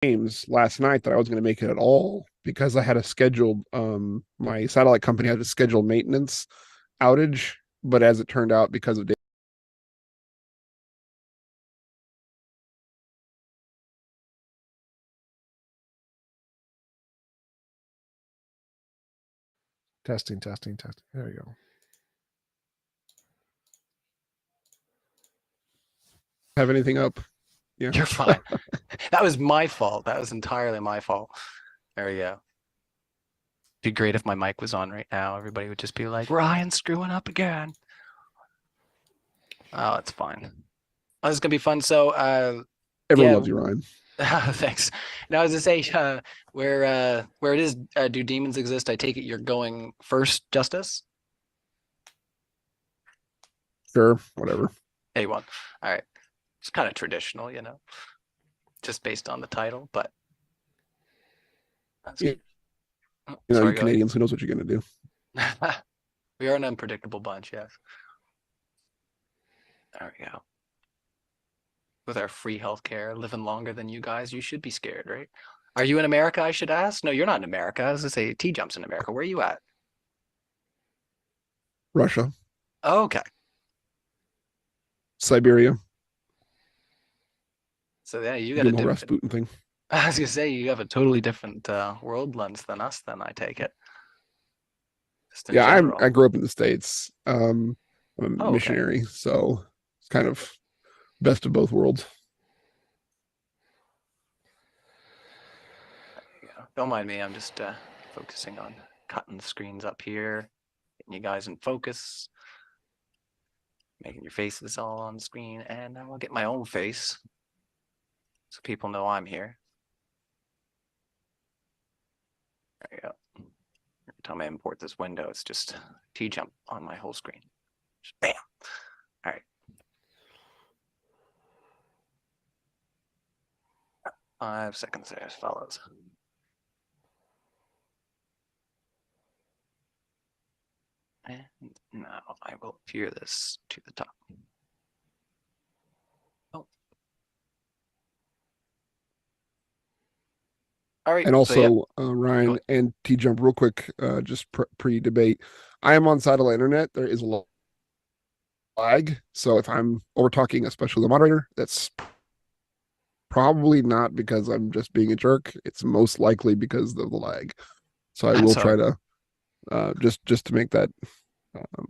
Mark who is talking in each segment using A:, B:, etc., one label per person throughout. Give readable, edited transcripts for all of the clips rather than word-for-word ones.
A: James last night that I was going to make it at all because I had a scheduled my satellite company had a scheduled maintenance outage, but as it turned out, because of
B: Testing, testing, testing. There we go.
A: have anything up. Yeah.
C: You're fine. That was my fault. That was entirely my fault. There we go. Be great if my mic was on right now. Everybody would just be like, Ryan's screwing up again. Oh, it's fine. Oh, this is gonna be fun. So,
A: Everyone
C: yeah.
A: loves you, Ryan.
C: Thanks. Now, as I say, where it is, do demons exist? I take it you're going first, Justus.
A: Sure, whatever.
C: A1. All right. It's kind of traditional, just based on the title, but that's
A: You,
C: oh,
A: you know,
C: sorry,
A: you Canadians, who knows what you're going to do?
C: We are an unpredictable bunch, yes. There we go. With our free healthcare, living longer than you guys, you should be scared, right? Are you in America, I should ask? No, you're not in America. I was gonna say TJump's in America. Where are you at?
A: Russia,
C: Oh, okay.
A: Siberia,
C: So yeah, you got a
A: doing the whole
C: different.
A: Rasputin thing.
C: I was gonna say you have a totally different world lens than us. Then I take it, just in
A: Yeah,
C: general.
A: I grew up in the States. I'm a
C: Oh, okay.
A: missionary, so it's kind of best of both worlds.
C: Yeah. Don't mind me. I'm just focusing on cutting the screens up here, getting you guys in focus, making your faces all on the screen, and I will get my own face so people know I'm here. There you go. Every time I import this window, it's just TJump on my whole screen. Just bam. All right. 5 seconds there, fellows. And now I will peer this to the top. Oh. All right.
A: And
C: So yeah,
A: also, Ryan and TJump, real quick, just pre-debate. I am on satellite internet. There is a lag, so if I'm over talking, especially the moderator, that's probably not because I'm just being a jerk. It's most likely because of the lag. So I will
C: that's all.
A: try to just to make that um,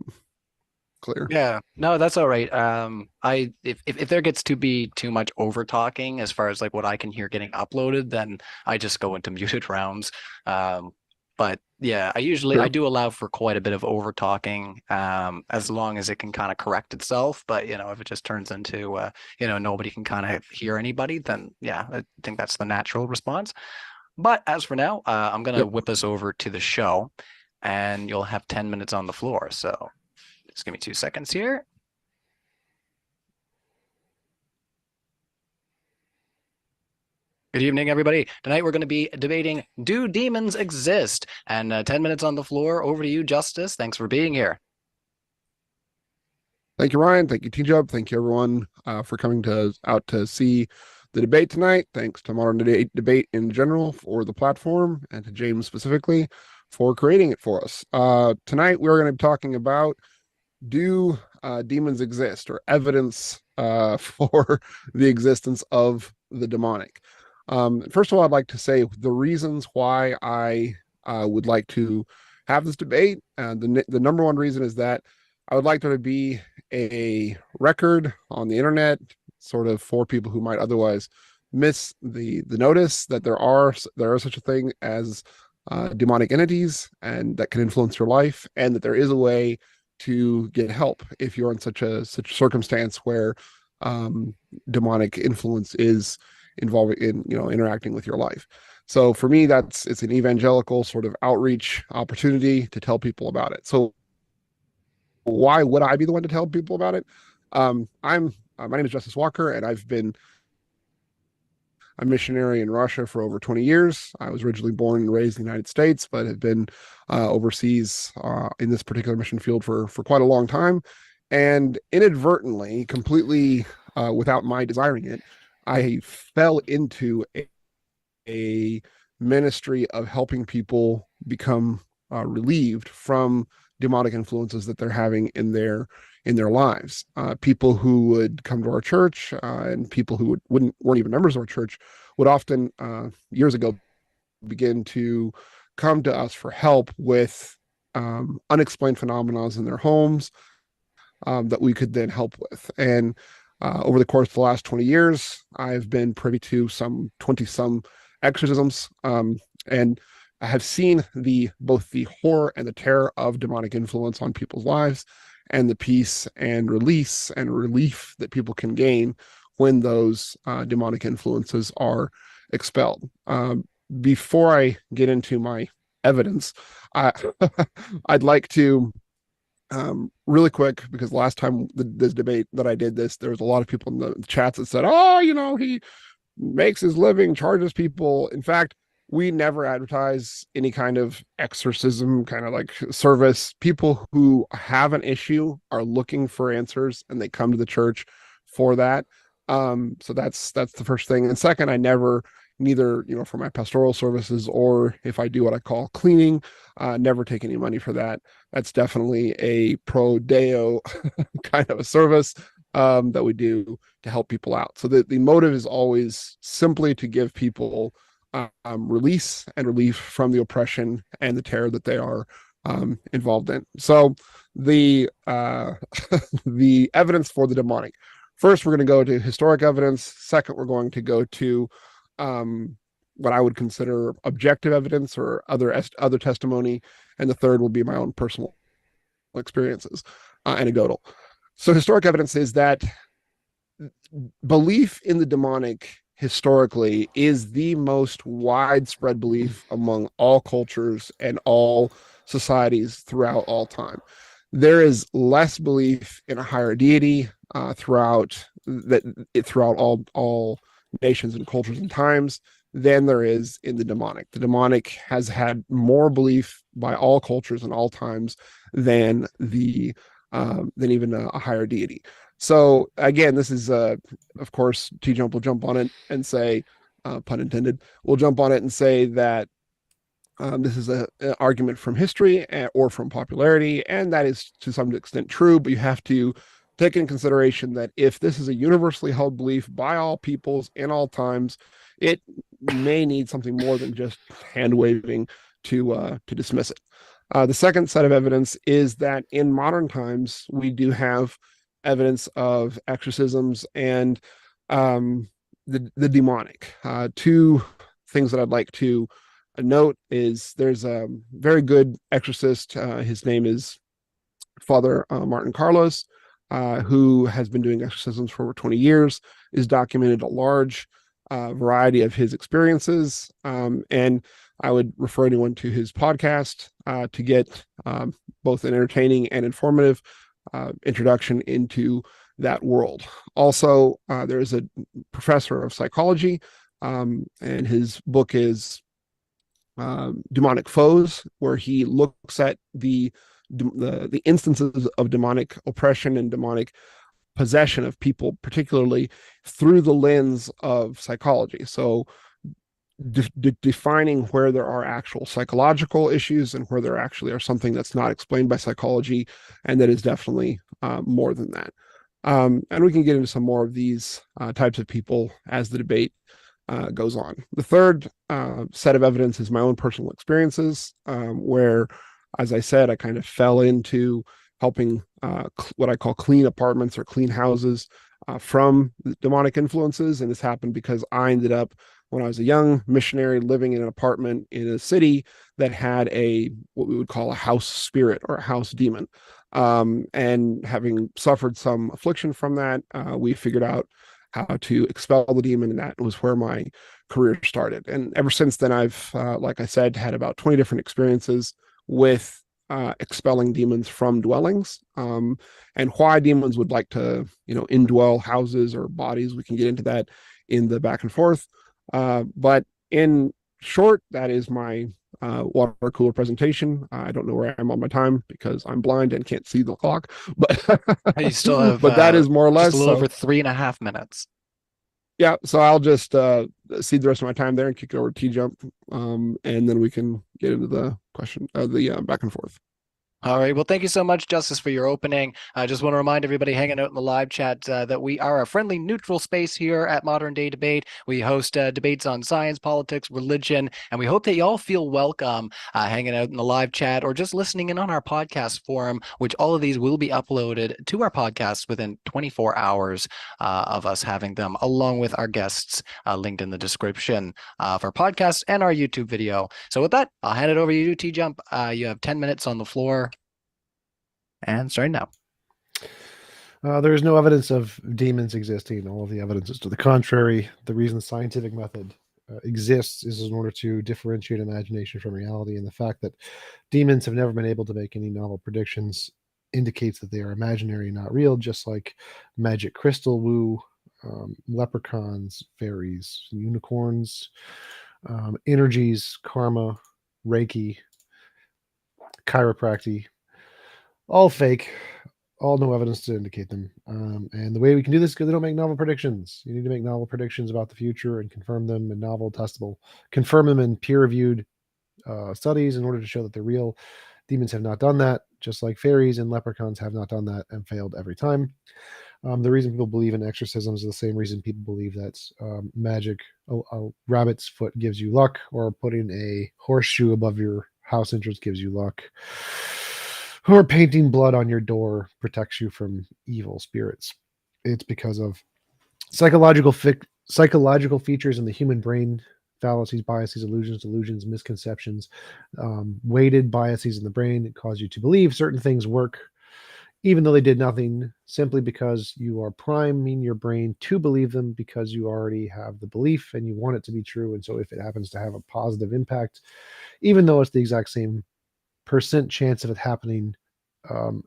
A: clear.
C: Yeah, no, that's all right. I if there gets to be too much over talking as far as like what I can hear getting uploaded, then I just go into muted rounds. But yeah, I
A: Sure.
C: do allow for quite a bit of over talking, as long as it can kind of correct itself. But if it just turns into nobody can kind of hear anybody, then yeah, I think that's the natural response. But as for now, I'm gonna
A: Yep.
C: whip us over to the show, and you'll have 10 minutes on the floor. So. Just give me 2 seconds here. Good evening, everybody. Tonight we're going to be debating, do demons exist? And 10 minutes on the floor. Over to you, Justus. Thanks for being here.
A: Thank you, Ryan. Thank you, TJump. Thank you, everyone, for coming out to see the debate tonight. Thanks to Modern Debate in general for the platform, and to James specifically for creating it for us. Tonight we're going to be talking about, do demons exist, or evidence for the existence of the demonic. First of all, I'd like to say the reasons why I would like to have this debate. The number one reason is that I would like there to be a record on the internet, sort of, for people who might otherwise miss the notice that there are such a thing as demonic entities, and that can influence your life, and that there is a way to get help if you're in such circumstance where demonic influence is involving in interacting with your life. So for me, it's an evangelical sort of outreach opportunity to tell people about it. So why would I be the one to tell people about it? I'm My name is Justus Walker, and I've been a missionary in Russia for over 20 years. I was originally born and raised in the United States, but have been overseas in this particular mission field for quite a long time. And inadvertently, completely without my desiring it, I fell into a ministry of helping people become relieved from demonic influences that they're having in their lives. People who would come to our church and people who weren't even members of our church would often years ago begin to come to us for help with unexplained phenomena in their homes that we could then help with. And over the course of the last 20 years, I've been privy to some 20 some exorcisms, and I have seen both the horror and the terror of demonic influence on people's lives, and the peace and release and relief that people can gain when those demonic influences are expelled. Before I get into my evidence, I'd like to really quick, because last time this debate that I did this, there was a lot of people in the chats that said, oh, he makes his living, charges people. In fact, we never advertise any kind of exorcism kind of like service. People who have an issue are looking for answers and they come to the church for that. So that's the first thing. And second, I never, neither for my pastoral services or if I do what I call cleaning, never take any money for that. That's definitely a pro deo kind of a service that we do to help people out. So the motive is always simply to give people release and relief from the oppression and the terror that they are involved in. So the the evidence for the demonic. First, we're going to go to historic evidence. Second, we're going to go to what I would consider objective evidence or other testimony, and the third will be my own personal experiences, anecdotal. So historic evidence is that belief in the demonic historically is the most widespread belief among all cultures and all societies throughout all time. There is less belief in a higher deity throughout all nations and cultures and times than there is in the demonic. The demonic has had more belief by all cultures and all times than even a higher deity. So again, this is of course, TJump will jump on it and say, pun intended, we'll jump on it and say that this is an argument from history or from popularity, and that is to some extent true, but you have to take in consideration that if this is a universally held belief by all peoples in all times, it may need something more than just hand waving to dismiss it. The second set of evidence is that in modern times, we do have evidence of exorcisms and the demonic. Two things that I'd like to note is there's a very good exorcist. His name is Father Martin Carlos, who has been doing exorcisms for over 20 years, is documented a large variety of his experiences. And I would refer anyone to his podcast to get both an entertaining and informative introduction into that world. Also, there is a professor of psychology, and his book is Demonic Foes, where he looks at the instances of demonic oppression and demonic possession of people, particularly through the lens of psychology. So defining where there are actual psychological issues and where there actually are something that's not explained by psychology, and that is definitely more than that. And we can get into some more of these types of people as the debate goes on. The third set of evidence is my own personal experiences, where, as I said, I kind of fell into helping what I call clean apartments or clean houses from demonic influences. And this happened because I ended up, when I was a young missionary, living in an apartment in a city that had what we would call a house spirit or a house demon. And having suffered some affliction from that, we figured out how to expel the demon, and that was where my career started. And ever since then, I've, like I said, had about 20 different experiences with expelling demons from dwellings, and why demons would like to, indwell houses or bodies. We can get into that in the back and forth. But in short, that is my water cooler presentation. I don't know where I am on my time because I'm blind and can't see the clock, but
C: You still have,
A: but that is more or less
C: just a little over 3.5 minutes.
A: Yeah, so I'll just cede the rest of my time there and kick it over to TJump, and then we can get into the question, the back and forth.
C: All right. Well, thank you so much, Justice, for your opening. I just want to remind everybody hanging out in the live chat that we are a friendly, neutral space here at Modern Day Debate. We host debates on science, politics, religion, and we hope that you all feel welcome hanging out in the live chat or just listening in on our podcast forum, which all of these will be uploaded to our podcast within 24 hours of us having them, along with our guests linked in the description of our podcast and our YouTube video. So with that, I'll hand it over to you, T-Jump. You have 10 minutes on the floor. And starting now.
B: There is no evidence of demons existing. All of the evidence is to the contrary. The reason the scientific method exists is in order to differentiate imagination from reality. And the fact that demons have never been able to make any novel predictions indicates that they are imaginary, not real, just like magic crystal woo, leprechauns, fairies, unicorns, energies, karma, Reiki, chiropractic. All fake, all no evidence to indicate them. And the way we can do this is because they don't make novel predictions. You need to make novel predictions about the future and confirm them in novel, testable, confirm them in peer-reviewed studies in order to show that they're real. Demons have not done that, just like fairies and leprechauns have not done that and failed every time. The reason people believe in exorcisms is the same reason people believe that magic, a rabbit's foot gives you luck, or putting a horseshoe above your house entrance gives you luck, or painting blood on your door protects you from evil spirits. It's because of psychological features in the human brain, fallacies, biases, illusions, delusions, misconceptions, weighted biases in the brain that cause you to believe certain things work, even though they did nothing, simply because you are priming your brain to believe them because you already have the belief and you want it to be true. And so if it happens to have a positive impact, even though it's the exact same percent chance of it happening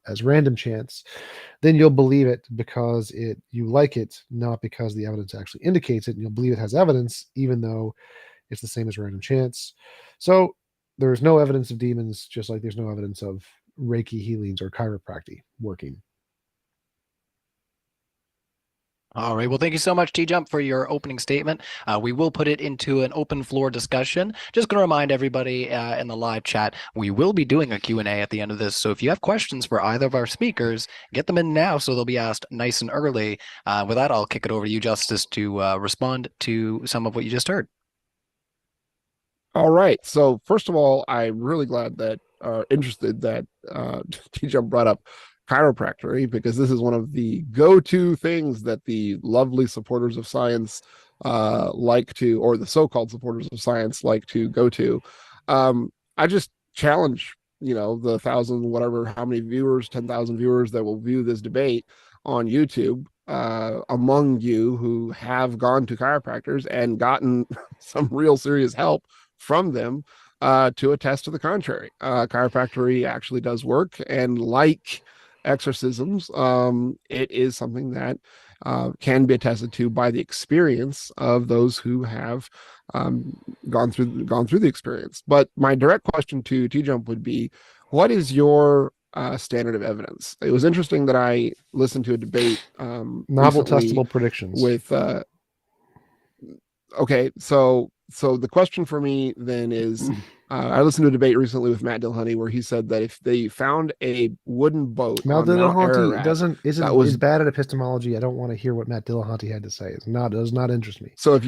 B: as random chance, then you'll believe it because you like it, not because the evidence actually indicates it. And you'll believe it has evidence, even though it's the same as random chance. So there's no evidence of demons, just like there's no evidence of Reiki healings or chiropractic working.
C: All right. Well, thank you so much, T-Jump, for your opening statement. We will put it into an open floor discussion. Just going to remind everybody in the live chat, we will be doing a Q&A at the end of this. So if you have questions for either of our speakers, get them in now so they'll be asked nice and early. With that, I'll kick it over to you, Justice, to respond to some of what you just heard.
A: All right. So first of all, I'm really glad that interested that TJump brought up chiropractic, because this is one of the go-to things that the lovely supporters of science like to, or the so-called supporters of science like to go to. I just challenge, the 1,000, whatever, how many viewers, 10,000 viewers that will view this debate on YouTube, among you who have gone to chiropractors and gotten some real serious help from them, to attest to the contrary. Chiropractic actually does work, and like exorcisms, it is something that can be attested to by the experience of those who have gone through the experience. But my direct question to T-Jump would be, what is your standard of evidence? It was interesting that I listened to a debate
B: Novel testable predictions
A: with okay, so the question for me then is, I listened to a debate recently with Matt Dillahunty where he said that if they found a wooden boat
B: Matt
A: on Mount
B: Dillahunty
A: Ararat,
B: is bad at epistemology. I don't want to hear what Matt Dillahunty had to say. It does not interest me.
A: So if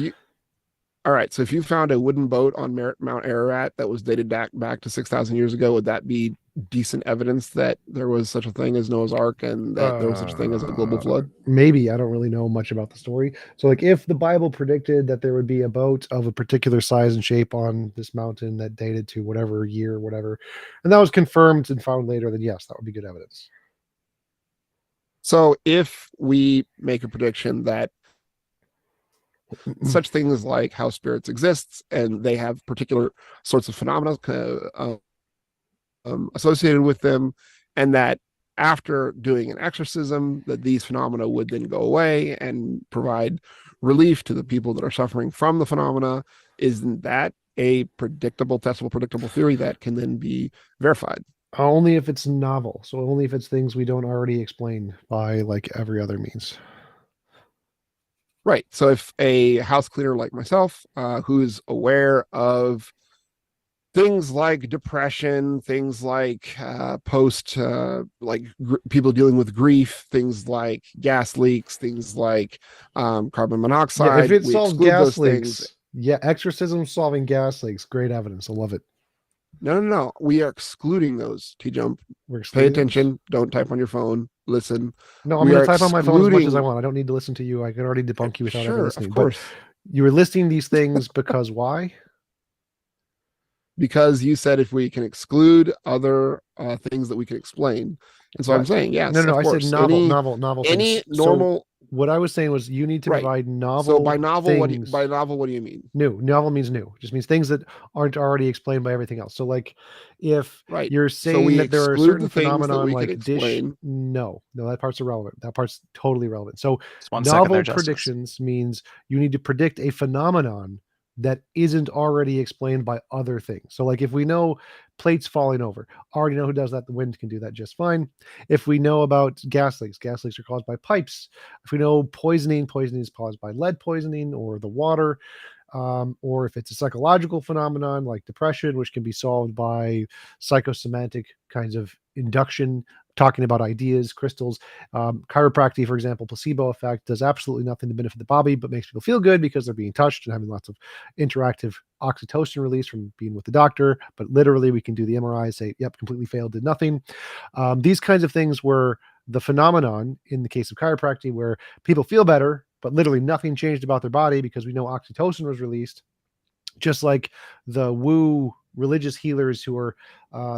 A: you found a wooden boat on Mount Ararat that was dated back to 6,000 years ago, would that be decent evidence that there was such a thing as Noah's Ark and that there was such a thing as a global flood?
B: Maybe. I don't really know much about the story. So, like, if the Bible predicted that there would be a boat of a particular size and shape on this mountain that dated to whatever year, whatever, and that was confirmed and found later, then yes, that would be good evidence.
A: So if we make a prediction that such things like how spirits exist and they have particular sorts of phenomena associated with them, and that after doing an exorcism that these phenomena would then go away and provide relief to the people that are suffering from the phenomena, isn't that a predictable, testable, predictable theory that can then be verified?
B: Only if it's novel. So only if it's things we don't already explain by like every other means.
A: Right. So if a house cleaner like myself, who's aware of things like depression, things like people dealing with grief, things like gas leaks, things like carbon
B: Yeah, if
A: monoxide,
B: it
A: we
B: solves
A: exclude
B: gas
A: those things.
B: leaks, yeah, exorcism solving gas leaks, great evidence. I love it.
A: No. We are excluding those. T-Jump.
B: We're
A: Pay
B: excluding those.
A: attention. Don't type on your phone. Listen.
B: No, I'm
A: We
B: going
A: are
B: to type on my phone as much as I
A: excluding.
B: want. I don't need to listen to you. I can already debunk you without ever
A: Sure, of
B: listening. But
A: course.
B: you were listing these things because why?
A: Because you said if we can exclude other things that we can explain. And so I'm
B: What?
A: saying,
B: No,
A: yes,
B: no,
A: of
B: I said
A: course.
B: novel
A: Any
B: things. So
A: normal,
B: what I was saying was you need to
A: right.
B: provide
A: So
B: novel
A: by novel,
B: things.
A: what do you mean?
B: New. Novel means new. Just means things that aren't already explained by everything else. So like if
A: Right.
B: you're
A: So
B: saying
A: we
B: that there are
A: exclude
B: certain
A: the things that
B: phenomenon
A: we can
B: like dish,
A: explain.
B: no, that part's irrelevant. That part's totally irrelevant. So
C: Just 1 second there,
B: novel
C: Justus.
B: predictions means you need to predict a phenomenon that isn't already explained by other things. So like if we know plates falling over, already know who does that. The wind can do that just fine. If we know about gas leaks are caused by pipes. If we know poisoning is caused by lead poisoning or the water. Or if it's a psychological phenomenon like depression, which can be solved by psychosomatic kinds of induction, talking about ideas, crystals. Chiropractic, for example, placebo effect does absolutely nothing to benefit the body, but makes people feel good because they're being touched and having lots of interactive oxytocin release from being with the doctor. But literally, we can do the MRI, say, yep, completely failed, did nothing. These kinds of things were the phenomenon in the case of chiropractic, where people feel better, but literally nothing changed about their body because we know oxytocin was released. Just like the woo religious healers who are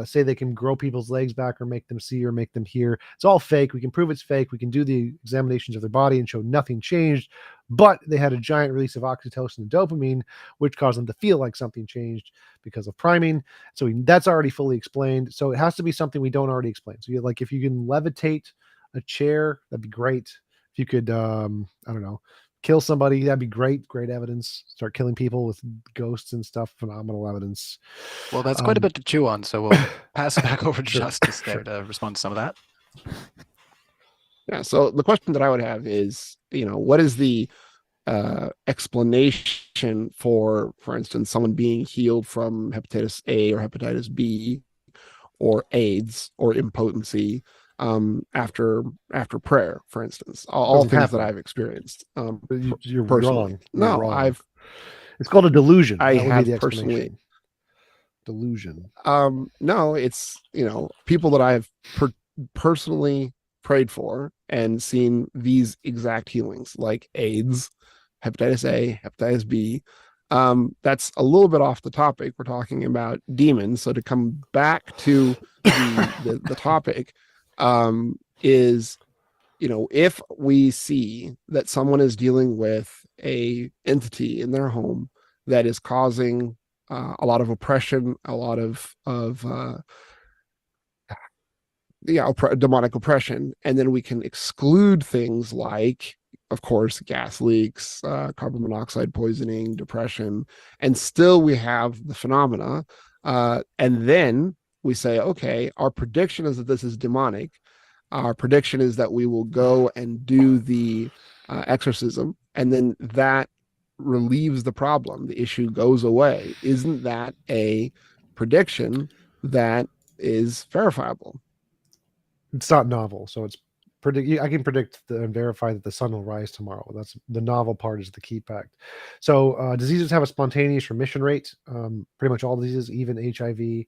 B: say they can grow people's legs back or make them see or make them hear. It's all fake. We can prove it's fake. We can do the examinations of their body and show nothing changed, but they had a giant release of oxytocin and dopamine, which caused them to feel like something changed because of priming. So that's already fully explained. So it has to be something we don't already explain. So like if you can levitate a chair, that'd be great. If you could, I don't know, kill somebody, that'd be great. Great evidence. Start killing people with ghosts and stuff. Phenomenal evidence.
C: Well, that's quite a bit to chew on, so we'll pass it back over to
B: Sure,
C: Justus there
B: sure.
C: to respond to some of that.
A: Yeah. So the question that I would have is, what is the explanation for instance, someone being healed from hepatitis A or hepatitis B or AIDS or impotency after prayer, for instance, all
B: Doesn't
A: things that
B: happen.
A: I've experienced
B: You're
A: personally.
B: wrong. You're
A: No,
B: wrong. It's called a delusion.
A: I
B: That would be the
A: have
B: explanation.
A: personally.
B: Delusion.
A: No, it's people that I've personally prayed for and seen these exact healings, like AIDS, hepatitis A, hepatitis B. That's a little bit off the topic. We're talking about demons. So to come back to the topic, is if we see that someone is dealing with a entity in their home that is causing a lot of oppression, a lot of demonic oppression, and then we can exclude things like, of course, gas leaks, carbon monoxide poisoning, depression, and still we have the phenomena, and then we say, okay, our prediction is that this is demonic. Our prediction is that we will go and do the exorcism, and then that relieves the problem. The issue goes away. Isn't that a prediction that is verifiable?
B: It's not novel, so it's predict. I can predict and verify that the sun will rise tomorrow. That's the novel part, is the key fact. So diseases have a spontaneous remission rate. Pretty much all diseases, even HIV,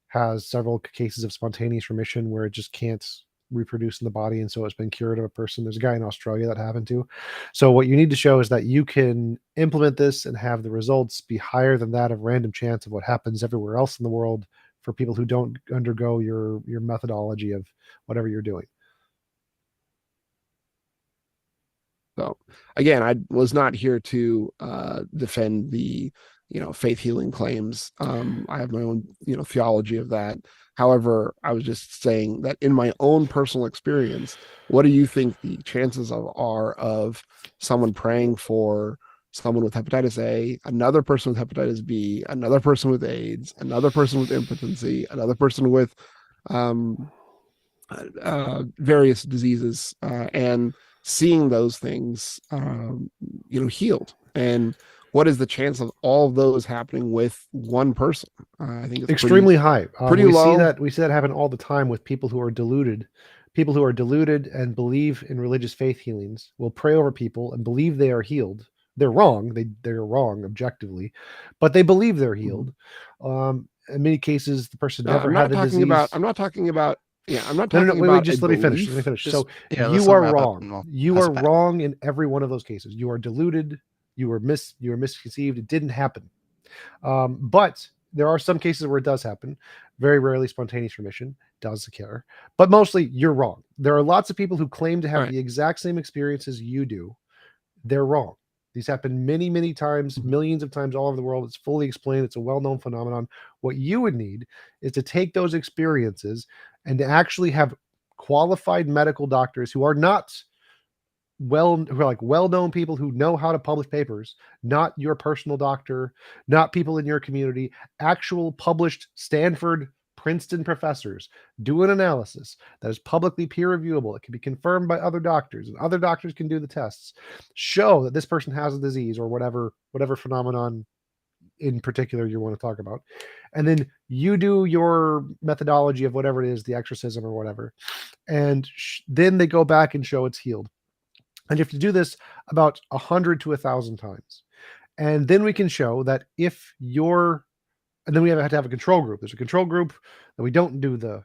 B: has several cases of spontaneous remission where it just can't reproduce in the body, and so it's been cured of a person. There's a guy in Australia that happened to. So what you need to show is that you can implement this and have the results be higher than that of random chance of what happens everywhere else in the world for people who don't undergo your methodology of whatever you're doing.
A: So again, I was not here to defend the faith healing claims. I have my own theology of that. However, I was just saying that in my own personal experience, what do you think the chances are of someone praying for someone with hepatitis A, another person with hepatitis B, another person with AIDS, another person with impotency, another person with various diseases, and seeing those things, healed. And what is the chance of all of those happening with one person? I think it's
B: Extremely high.
A: pretty
B: we
A: low.
B: see that happen all the time with people who are deluded. People who are deluded and believe in religious faith healings will pray over people and believe they are healed. They're wrong. They're wrong objectively, but they believe they're healed. In many cases, the person never
A: I'm
B: had
A: not
B: the
A: talking
B: disease.
A: about. I'm not talking about. Yeah, I'm not
B: No,
A: talking
B: wait,
A: about.
B: just let me finish. Let me finish.
C: Just,
B: So
C: yeah, let's
B: you
C: all
B: are
C: wrap up
B: wrong.
C: and we'll
B: You
C: pass
B: are
C: it back.
B: wrong in every one of those cases. You are deluded. You were misconceived. It didn't happen. But there are some cases where it does happen. Very rarely spontaneous remission does occur, but mostly you're wrong. There are lots of people who claim to have
A: Right.
B: the exact same experiences you do. They're wrong. These happen many, many times, millions of times all over the world. It's fully explained. It's a well-known phenomenon. What you would need is to take those experiences and to actually have qualified medical doctors who are well-known people who know how to publish papers, not your personal doctor, not people in your community, actual published Stanford, Princeton professors do an analysis that is publicly peer reviewable. It can be confirmed by other doctors, and other doctors can do the tests, show that this person has a disease or whatever phenomenon in particular you want to talk about. And then you do your methodology of whatever it is, the exorcism or whatever. And then they go back and show it's healed. And you have to do this about 100 to 1,000 times. And then we can show that if you're, and then we have to have a control group. There's a control group that we don't do the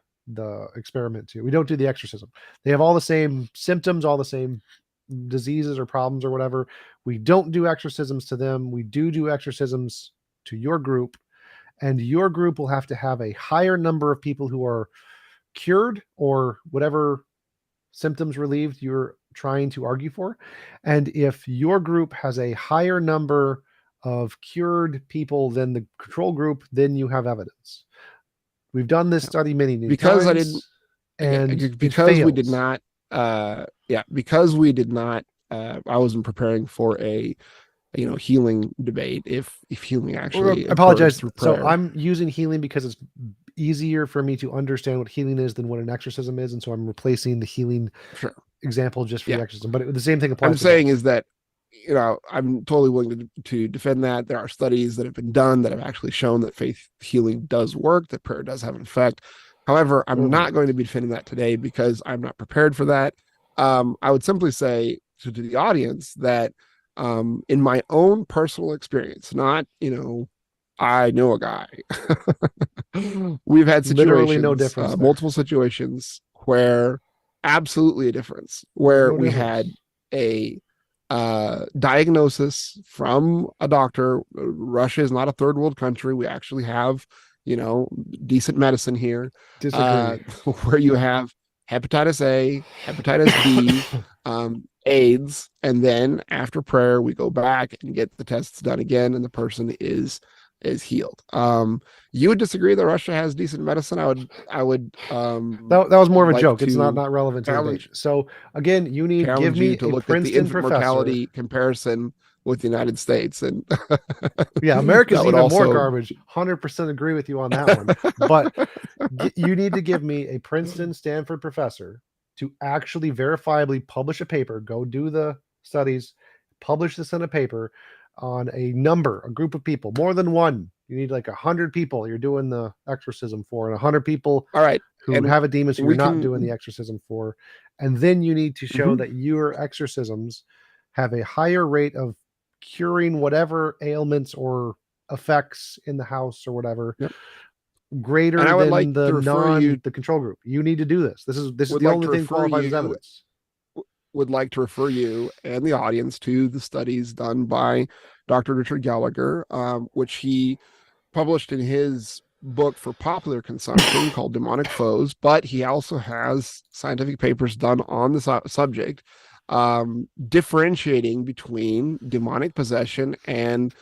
B: experiment to. We don't do the exorcism. They have all the same symptoms, all the same diseases or problems or whatever. We don't do exorcisms to them. We do exorcisms to your group. And your group will have to have a higher number of people who are cured or whatever symptoms relieved you're trying to argue for. And if your group has a higher number of cured people than the control group, then you have evidence. We've done this study many
A: because
B: times.
A: I didn't,
B: and
A: because we did not, because we did not, I wasn't preparing for a healing debate. If healing actually
B: I apologize.
A: through prayer.
B: So I'm using healing because it's easier for me to understand what healing is than what an exorcism is, and so I'm replacing the healing example just for the exorcism. But the same thing applies.
A: I'm saying is that I'm totally willing to defend that. There are studies that have been done that have actually shown that faith healing does work, that prayer does have an effect. However, I'm not going to be defending that today because I'm not prepared for that. I would simply say to the audience that in my own personal experience, not, I know a guy. We've had situations,
B: literally no difference
A: multiple situations where absolutely a difference, where we had a diagnosis from a doctor. Russia is not a third world country. We actually have, decent medicine here. Where you have hepatitis A, hepatitis B, AIDS, and then after prayer we go back and get the tests done again, and the person is healed. You would disagree that Russia has decent medicine? I would.
B: That was more of a joke. It's not relevant to the debate. So again, you need
A: give
B: me
A: to
B: a
A: look
B: Princeton
A: at the infant
B: professor.
A: Mortality comparison with the United States, and
B: yeah, America's even more garbage. 100% agree with you on that one. But you need to give me a Princeton, Stanford professor to actually verifiably publish a paper, go do the studies, publish this in a paper on a group of people, more than one. You need like 100 people you're doing the exorcism for, and 100 people who have a demon, so you're not doing the exorcism for. And then you need to show that your exorcisms have a higher rate of curing whatever ailments or effects in the house or whatever, greater than the control group. You need to do this. This is the only thing qualified as evidence.
A: Would like to refer you and the audience to the studies done by Dr. Richard Gallagher, which he published in his book for popular consumption called Demonic Foes, but he also has scientific papers done on the subject, differentiating between demonic possession and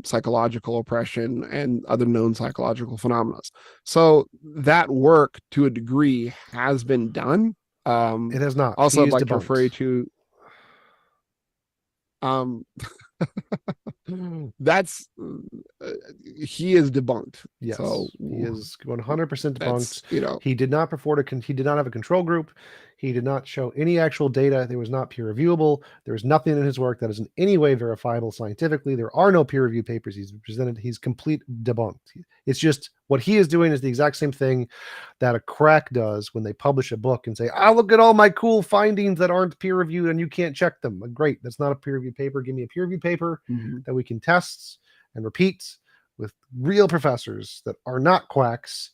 A: psychological oppression and other known psychological phenomena. So that work, to a degree, has been done.
B: It has not.
A: Also, I'd like to refer you to that's he is debunked.
B: Yes,
A: so
B: he is 100% debunked.
A: You know,
B: he did not have a control group. He did not show any actual data. It was not peer reviewable. There is nothing in his work that is in any way verifiable scientifically. There are no peer reviewed papers he's presented. He's complete debunked. It's just what he is doing is the exact same thing that a crack does when they publish a book and say, look at all my cool findings that aren't peer reviewed and you can't check them. Great. That's not a peer reviewed paper. Give me a peer reviewed paper that we can test and repeat with real professors that are not quacks.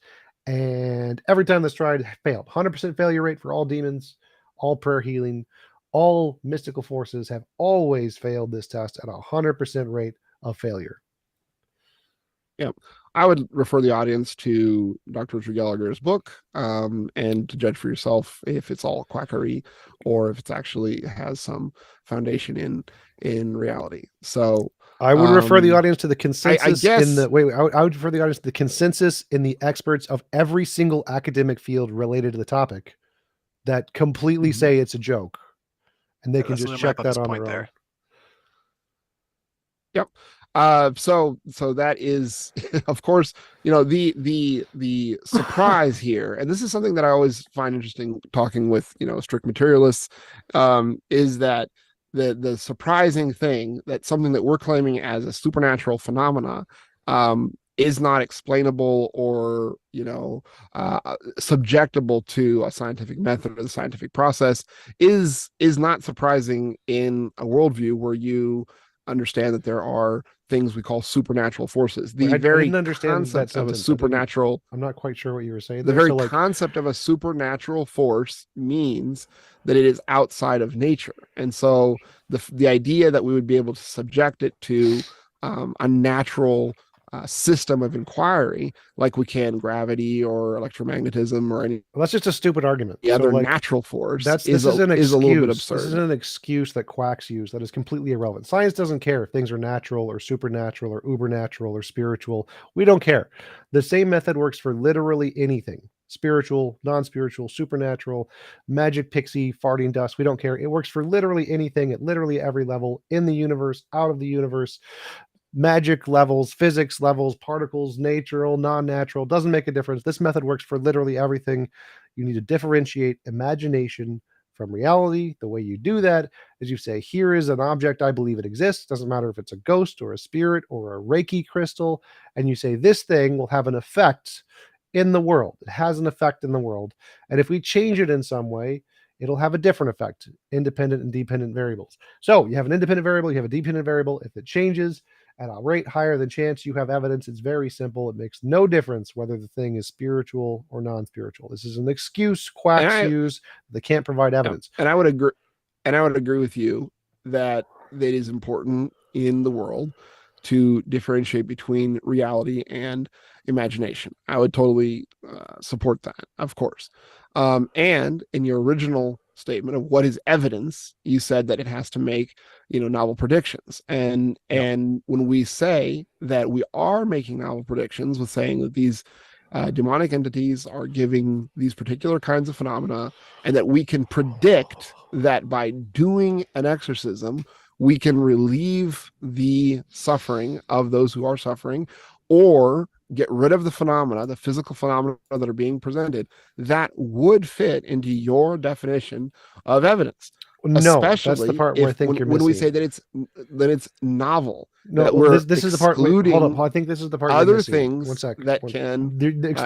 B: And every time that's tried, failed. 100% failure rate for all demons, all prayer healing, all mystical forces have always failed this test at 100% rate of failure.
A: Yeah, I would refer the audience to Dr. Richard Gallagher's book, and to judge for yourself if it's all quackery or if it's actually has some foundation in reality. So
B: I would refer the audience to the consensus
A: I
B: would refer the audience to the consensus in the experts of every single academic field related to the topic that completely say it's a joke, and they can just check that on their own.
A: Yep. So that is, of course, the surprise here, and this is something that I always find interesting talking with, strict materialists, is that the surprising thing that something that we're claiming as a supernatural phenomena is not explainable or subjectable to a scientific method or the scientific process is not surprising in a worldview where you understand that there are things we call supernatural forces. The very concept of a supernatural,
B: I'm not quite sure what you were saying.
A: The very concept of a supernatural force means that it is outside of nature. And so the idea that we would be able to subject it to a natural system of inquiry, like we can gravity or electromagnetism or any.
B: Well, that's just a stupid argument.
A: The other natural force
B: this is a little bit absurd. This is an excuse that quacks use that is completely irrelevant. Science doesn't care if things are natural or supernatural or ubernatural or spiritual. We don't care. The same method works for literally anything. Spiritual, non-spiritual, supernatural, magic, pixie, farting dust. We don't care. It works for literally anything at literally every level in the universe, out of the universe. Magic levels, physics levels, particles, natural, non-natural, doesn't make a difference. This method works for literally everything. You need to differentiate imagination from reality. The way you do that is you say, here is an object, I believe it exists. Doesn't matter if it's a ghost or a spirit or a Reiki crystal. And you say, this thing will have an effect in the world. It has an effect in the world. And if we change it in some way, it'll have a different effect, independent and dependent variables. So you have an independent variable, you have a dependent variable. If it changes at a rate higher than chance, you have evidence. It's very simple. It makes no difference whether the thing is spiritual or non-spiritual. This is an excuse quacks use. They can't provide evidence.
A: And I would agree with you that it is important in the world to differentiate between reality and imagination. I would totally support that, of course. And in your original statement of what is evidence, you said that it has to make novel predictions, and when we say that we are making novel predictions with saying that these demonic entities are giving these particular kinds of phenomena, and that we can predict that by doing an exorcism we can relieve the suffering of those who are suffering, or get rid of the phenomena, the physical phenomena that are being presented, that would fit into your definition of evidence.
B: No, that's the part where I think you're missing.
A: When we say that it's novel,
B: no,
A: that we're
B: this is the part. Hold up, I think this is the part.
A: Other things that can.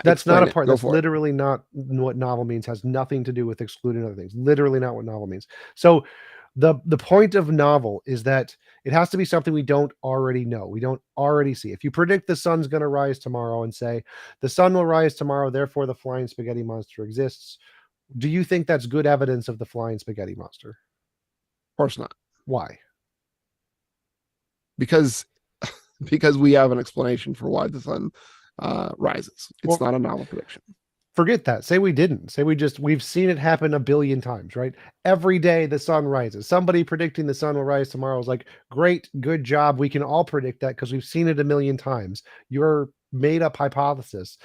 B: That's not a part. That's literally not what novel means. Has nothing to do with excluding other things. Literally not what novel means. So, the point of novel is that it has to be something we don't already know. We don't already see. If you predict the sun's going to rise tomorrow and say the sun will rise tomorrow, therefore the flying spaghetti monster exists, do you think that's good evidence of the flying spaghetti monster?
A: Of course not.
B: Why?
A: Because we have an explanation for why the sun rises. It's not a novel prediction.
B: Forget that. Say we didn't. Say we've seen it happen a billion times, right? Every day the sun rises. Somebody predicting the sun will rise tomorrow is like, great, good job. We can all predict that because we've seen it a million times. Your made up hypothesis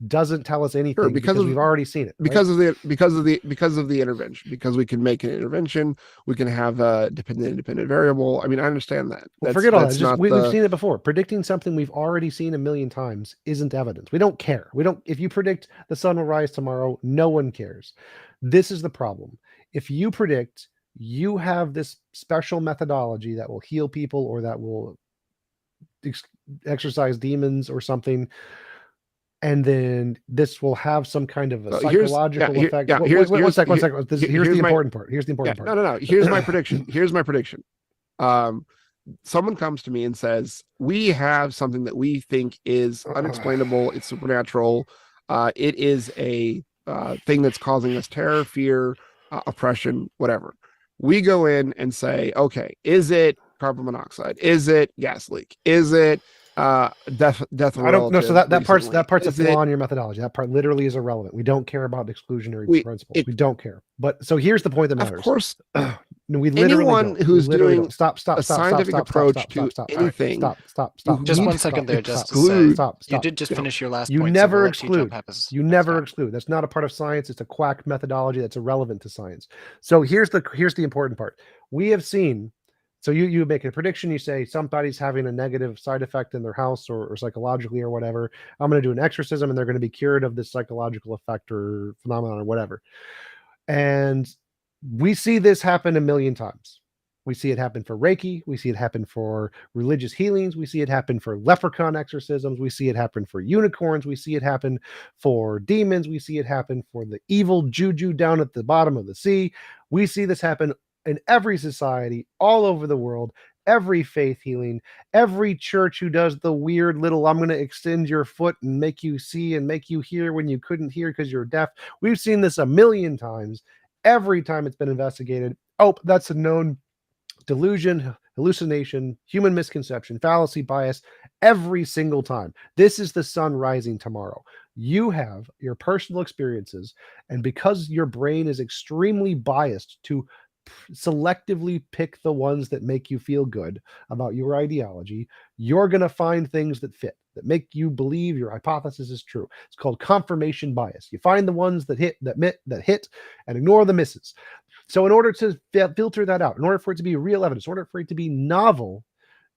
B: doesn't tell us anything
A: Sure,
B: because we've already seen it.
A: because of the intervention, because we can make an intervention, we can have a independent variable. I mean, I understand that.
B: Well, forget all that. It's just, we've seen it before. Predicting something we've already seen a million times isn't evidence. We don't care. If you predict the sun will rise tomorrow, no one cares. This is the problem. If you predict you have this special methodology that will heal people or that will exercise demons or something, and then this will have some kind of a psychological effect. One second. Here's the important part.
A: No. Here's my prediction. Someone comes to me and says, we have something that we think is unexplainable. It's supernatural. It is a thing that's causing us terror, fear, oppression, whatever. We go in and say, okay, is it carbon monoxide? Is it gas leak? Is it death?
B: I don't know. So that part's a flaw in your methodology. That part literally is irrelevant. We don't care about exclusionary principles. We don't care. But so here's the point that matters.
A: Of course,
B: no, we literally
A: anyone who's doing
B: a
A: scientific approach to anything.
B: Stop.
C: Just 1 second there, Justus. You did just finish your last point.
B: You never exclude. You never exclude. That's not a part of science. It's a quack methodology that's irrelevant to science. So here's the important part. We have seen. So you make a prediction. You say somebody's having a negative side effect in their house or psychologically or whatever. I'm going to do an exorcism and they're going to be cured of this psychological effect or phenomenon or whatever. And we see this happen a million times. We see it happen for Reiki. We see it happen for religious healings. We see it happen for leprechaun exorcisms. We see it happen for unicorns. We see it happen for demons. We see it happen for the evil juju down at the bottom of the sea. We see this happen in every society all over the world, every faith healing, every church who does the weird little, I'm going to extend your foot and make you see and make you hear when you couldn't hear because you're deaf. We've seen this a million times. Every time it's been investigated. Oh, that's a known delusion, hallucination, human misconception, fallacy, bias, every single time. This is the sun rising tomorrow. You have your personal experiences, and because your brain is extremely biased to selectively pick the ones that make you feel good about your ideology, you're going to find things that fit, that make you believe your hypothesis is true. It's called confirmation bias. You find the ones that hit and ignore the misses. So in order to filter that out, in order for it to be real evidence, in order for it to be novel,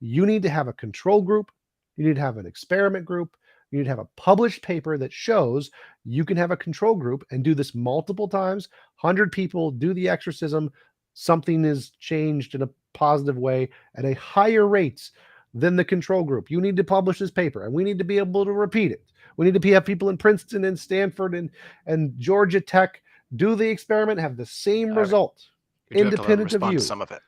B: you need to have a control group. You need to have an experiment group. You need to have a published paper that shows you can have a control group and do this multiple times. 100 people do the exorcism. Something is changed in a positive way at a higher rate than the control group. You need to publish this paper, and we need to be able to repeat it. We need to have people in Princeton and Stanford and Georgia Tech do the experiment, have the same result, independent of you.
C: Some of it.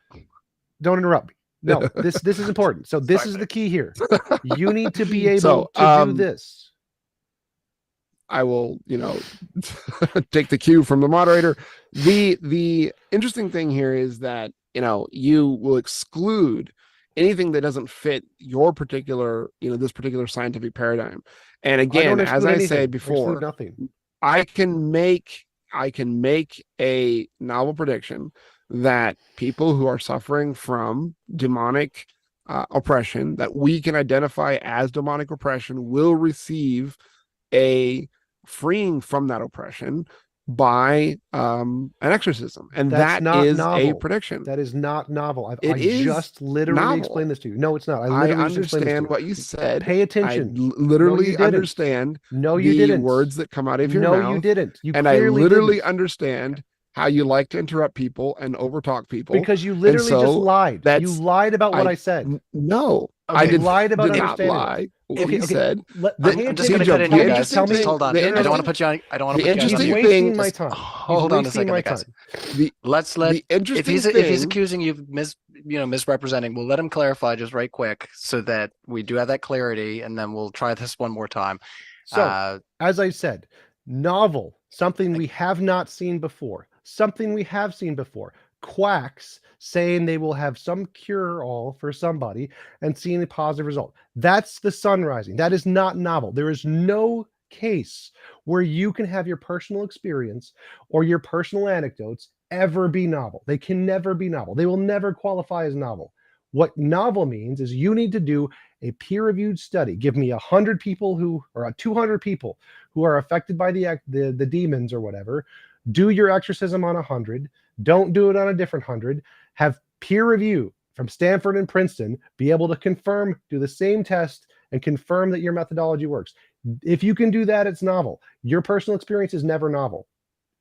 B: Don't interrupt me. No, this is important. So this is the key here. You need to be able to do this.
A: I will, take the cue from the moderator. The interesting thing here is that, you will exclude anything that doesn't fit your particular, this particular scientific paradigm. And again, as I said before, I can make a novel prediction that people who are suffering from demonic oppression that we can identify as demonic oppression will receive a freeing from that oppression by an exorcism, and that is novel. A prediction.
B: That is not novel. I just literally explained this to you. No, it's not.
A: I understand what you said.
B: Pay attention.
A: I literally understand.
B: No, you didn't.
A: Words that come out of your mouth.
B: No, you didn't.
A: And I literally understand how you like to interrupt people and overtalk people
B: because you literally just lied. You lied about what I said.
A: No,
B: I did lied about
A: not lie.
C: Okay.
A: Said.
C: I'm just going to cut in here, guys. Just hold on. I don't want to put you on. I don't want to put you on.
B: He's wasting my time.
C: Hold on a second, guys. Let's let. If he's accusing you of misrepresenting, we'll let him clarify just right quick so that we do have that clarity, and then we'll try this one more time.
B: So, as I said, novel, something we have not seen before. Something we have seen before. Quacks saying they will have some cure-all for somebody and seeing a positive result. That's the sun rising. That is not novel. There is no case where you can have your personal experience or your personal anecdotes ever be novel. They can never be novel. They will never qualify as novel. What novel means is you need to do a peer-reviewed study. Give me 100 people or 200 people who are affected by the demons or whatever. Do your exorcism on 100. Don't do it on a different 100. Have peer review from Stanford and Princeton be able to confirm, do the same test and confirm that your methodology works. If you can do that, it's novel. Your personal experience is never novel.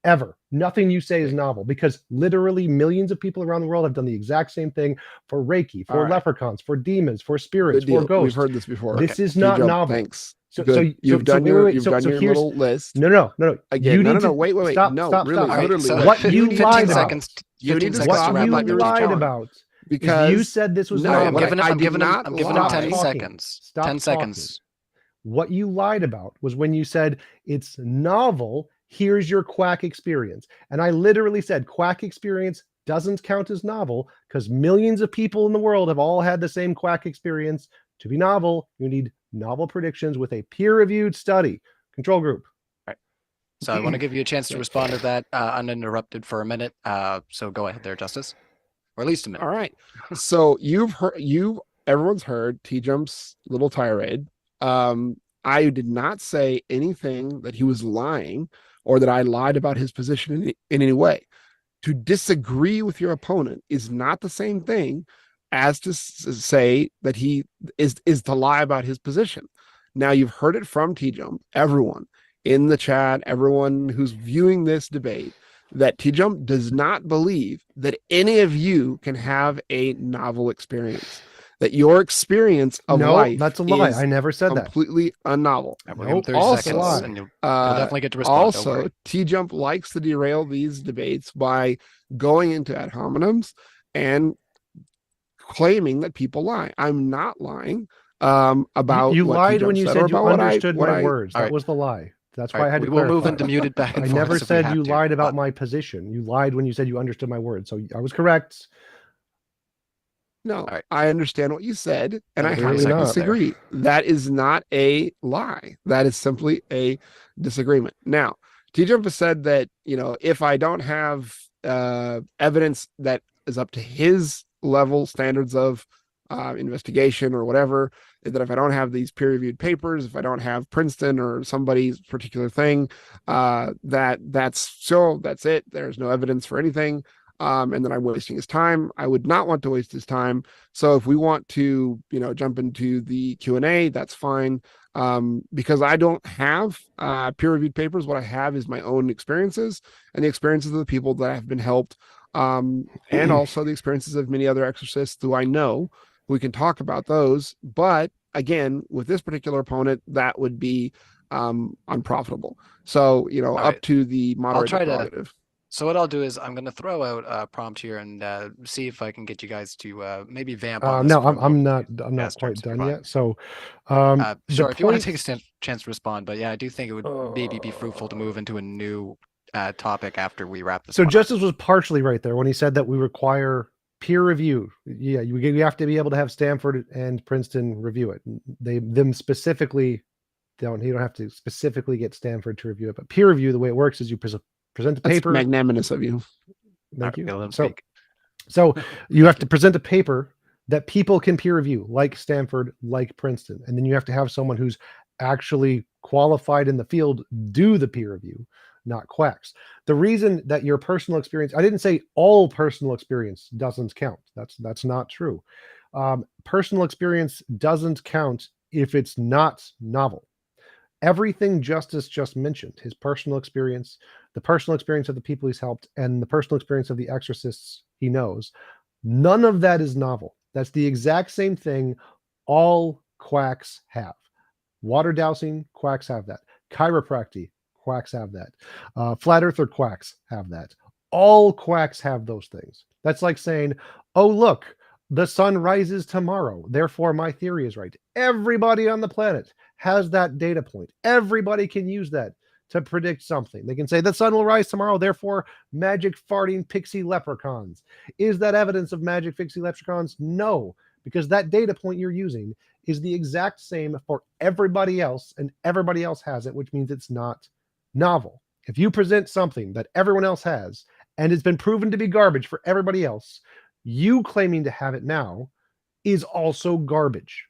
B: Ever. Nothing you say is novel, because literally millions of people around the world have done the exact same thing for Reiki, for leprechauns, for demons, for spirits, for ghosts.
A: We've heard this before.
B: This is not novel.
A: Thanks.
B: So
A: you've done your little list.
B: No.
A: Again, wait.
B: Stop,
A: no,
B: stop,
A: really,
B: stop.
A: literally.
C: So
B: what you
C: 15
B: lied
C: seconds,
B: about.
A: You need to
C: seconds
A: stop.
C: to wrap up
B: You
C: your
B: lied
C: response.
B: about.
A: Because
B: You said this was
A: No,
B: novel.
C: I'm
A: but
C: giving
A: I
C: I'm
A: did
C: giving him
A: not
C: I'm giving him
B: Stop
C: 10
B: talking.
C: seconds.
B: Stop
C: 10
B: talking.
C: seconds.
B: What you lied about was when you said it's novel, here's your quack experience. And I literally said quack experience doesn't count as novel because millions of people in the world have all had the same quack experience. To be novel, you need novel predictions with a peer-reviewed study. Control group.
C: All right. So I want to give you a chance to respond to that uninterrupted for a minute. So go ahead there, Justus. Or at least a minute.
A: All right. So everyone's heard TJump's little tirade. I did not say anything that he was lying or that I lied about his position in any way. To disagree with your opponent is not the same thing as to say that he is to lie about his position. Now, you've heard it from TJump, everyone in the chat, everyone who's viewing this debate, that TJump does not believe that any of you can have a novel experience. That your experience of life
B: that's a lie. I never said that.
A: Completely unnovel.
C: We're giving 30
A: Also,
C: seconds, and you'll definitely get to respond.
A: Also, TJump likes to derail these debates by going into ad hominems and claiming that people lie. I'm not lying about
B: you
A: what
B: lied
A: TJump
B: when you said you understood my words. That was the lie. That's why I had to clarify.
C: We'll move into muted back and
B: I
C: forth
B: never said you lied about
C: but...
B: my position. You lied when you said you understood my words. So I was correct.
A: No, I understand what you said, and I highly disagree. That is not a lie. That is simply a disagreement. Now, TJump has said that, if I don't have evidence that is up to his level standards of investigation or whatever, that if I don't have these peer-reviewed papers, if I don't have Princeton or somebody's particular thing, that's it. There's no evidence for anything. And then I'm wasting his time. I would not want to waste his time. So if we want to, jump into the Q&A, that's fine. Because I don't have peer-reviewed papers. What I have is my own experiences and the experiences of the people that have been helped, and also the experiences of many other exorcists who I know. We can talk about those. But again, with this particular opponent, that would be unprofitable. So, up to the moderator prerogative.
C: So what I'll do is I'm going to throw out a prompt here and see if I can get you guys to maybe vamp on this.
B: No, I'm not quite done yet. So,
C: sure, if you want to take a chance to respond, but yeah, I do think it would maybe be fruitful to move into a new topic after we wrap this.
B: So Justus was partially right there when he said that we require peer review. Yeah, you have to be able to have Stanford and Princeton review it. Them specifically you don't have to specifically get Stanford to review it, but peer review, the way it works is you present the paper.
A: That's magnanimous of you.
B: Thank you. So you have to present a paper that people can peer review, like Stanford, like Princeton, and then you have to have someone who's actually qualified in the field do the peer review, not quacks. The reason that your personal experience, I didn't say all personal experience doesn't count. That's not true. Personal experience doesn't count if it's not novel. Everything Justus just mentioned, his personal experience, the personal experience of the people he's helped, and the personal experience of the exorcists he knows, none of that is novel. That's the exact same thing all quacks have. Water dowsing, quacks have that. Chiropractic, quacks have that. Flat earther quacks have that. All quacks have those things. That's like saying, oh, look, the sun rises tomorrow, therefore my theory is right. Everybody on the planet has that data point. Everybody can use that to predict something. They can say the sun will rise tomorrow, therefore magic farting pixie leprechauns. Is that evidence of magic pixie leprechauns? No, because that data point you're using is the exact same for everybody else, and everybody else has it, which means it's not novel. If you present something that everyone else has and it's been proven to be garbage for everybody else, you claiming to have it now is also garbage.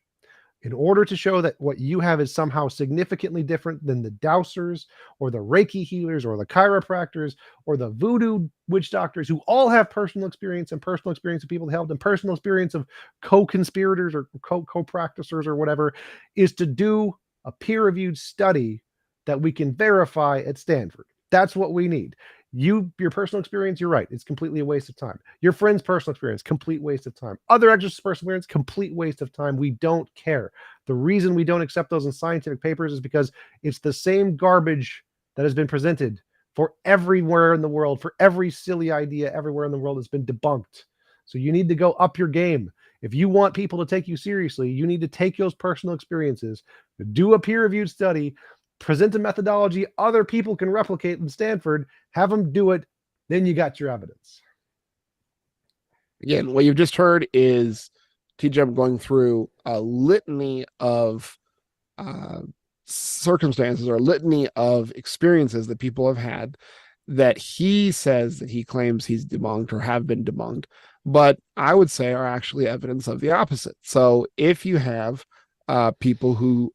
B: In order to show that what you have is somehow significantly different than the dowsers or the Reiki healers or the chiropractors or the voodoo witch doctors, who all have personal experience and personal experience of people that helped and personal experience of co-conspirators or co-practicers or whatever, is to do a peer-reviewed study that we can verify at Stanford. That's what we need. Your personal experience, you're right, it's completely a waste of time. Your friend's personal experience, complete waste of time. Other exorcist personal experience, complete waste of time. We don't care. The reason we don't accept those in scientific papers is because it's the same garbage that has been presented for everywhere in the world, for every silly idea everywhere in the world has been debunked. So you need to go up your game. If you want people to take you seriously, you need to take those personal experiences, do a peer-reviewed study, present a methodology other people can replicate in Stanford, have them do it, then you got your evidence.
A: Again, what you've just heard is TJump going through a litany of circumstances or a litany of experiences that people have had that he says that he claims he's debunked or have been debunked, but I would say are actually evidence of the opposite. So if you have people who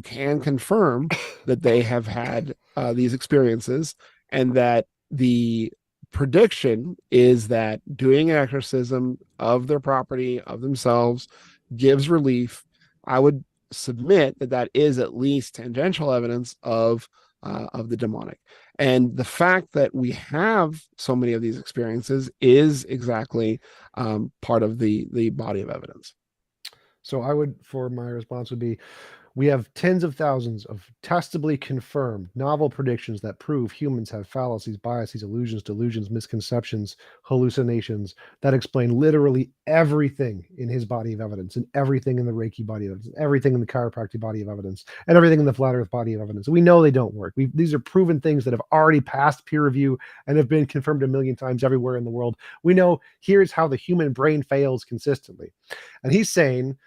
A: can confirm that they have had these experiences, and that the prediction is that doing an exorcism of their property, of themselves, gives relief, I would submit that that is at least tangential evidence of the demonic. And the fact that we have so many of these experiences is exactly part of the body of evidence.
B: So I would, for my response would be, we have tens of thousands of testably confirmed novel predictions that prove humans have fallacies, biases, illusions, delusions, misconceptions, hallucinations that explain literally everything in his body of evidence, and everything in the Reiki body of evidence, everything in the chiropractic body of evidence, and everything in the flat earth body of evidence. We know they don't work. These are proven things that have already passed peer review and have been confirmed a million times everywhere in the world. We know here's how the human brain fails consistently. And he's saying,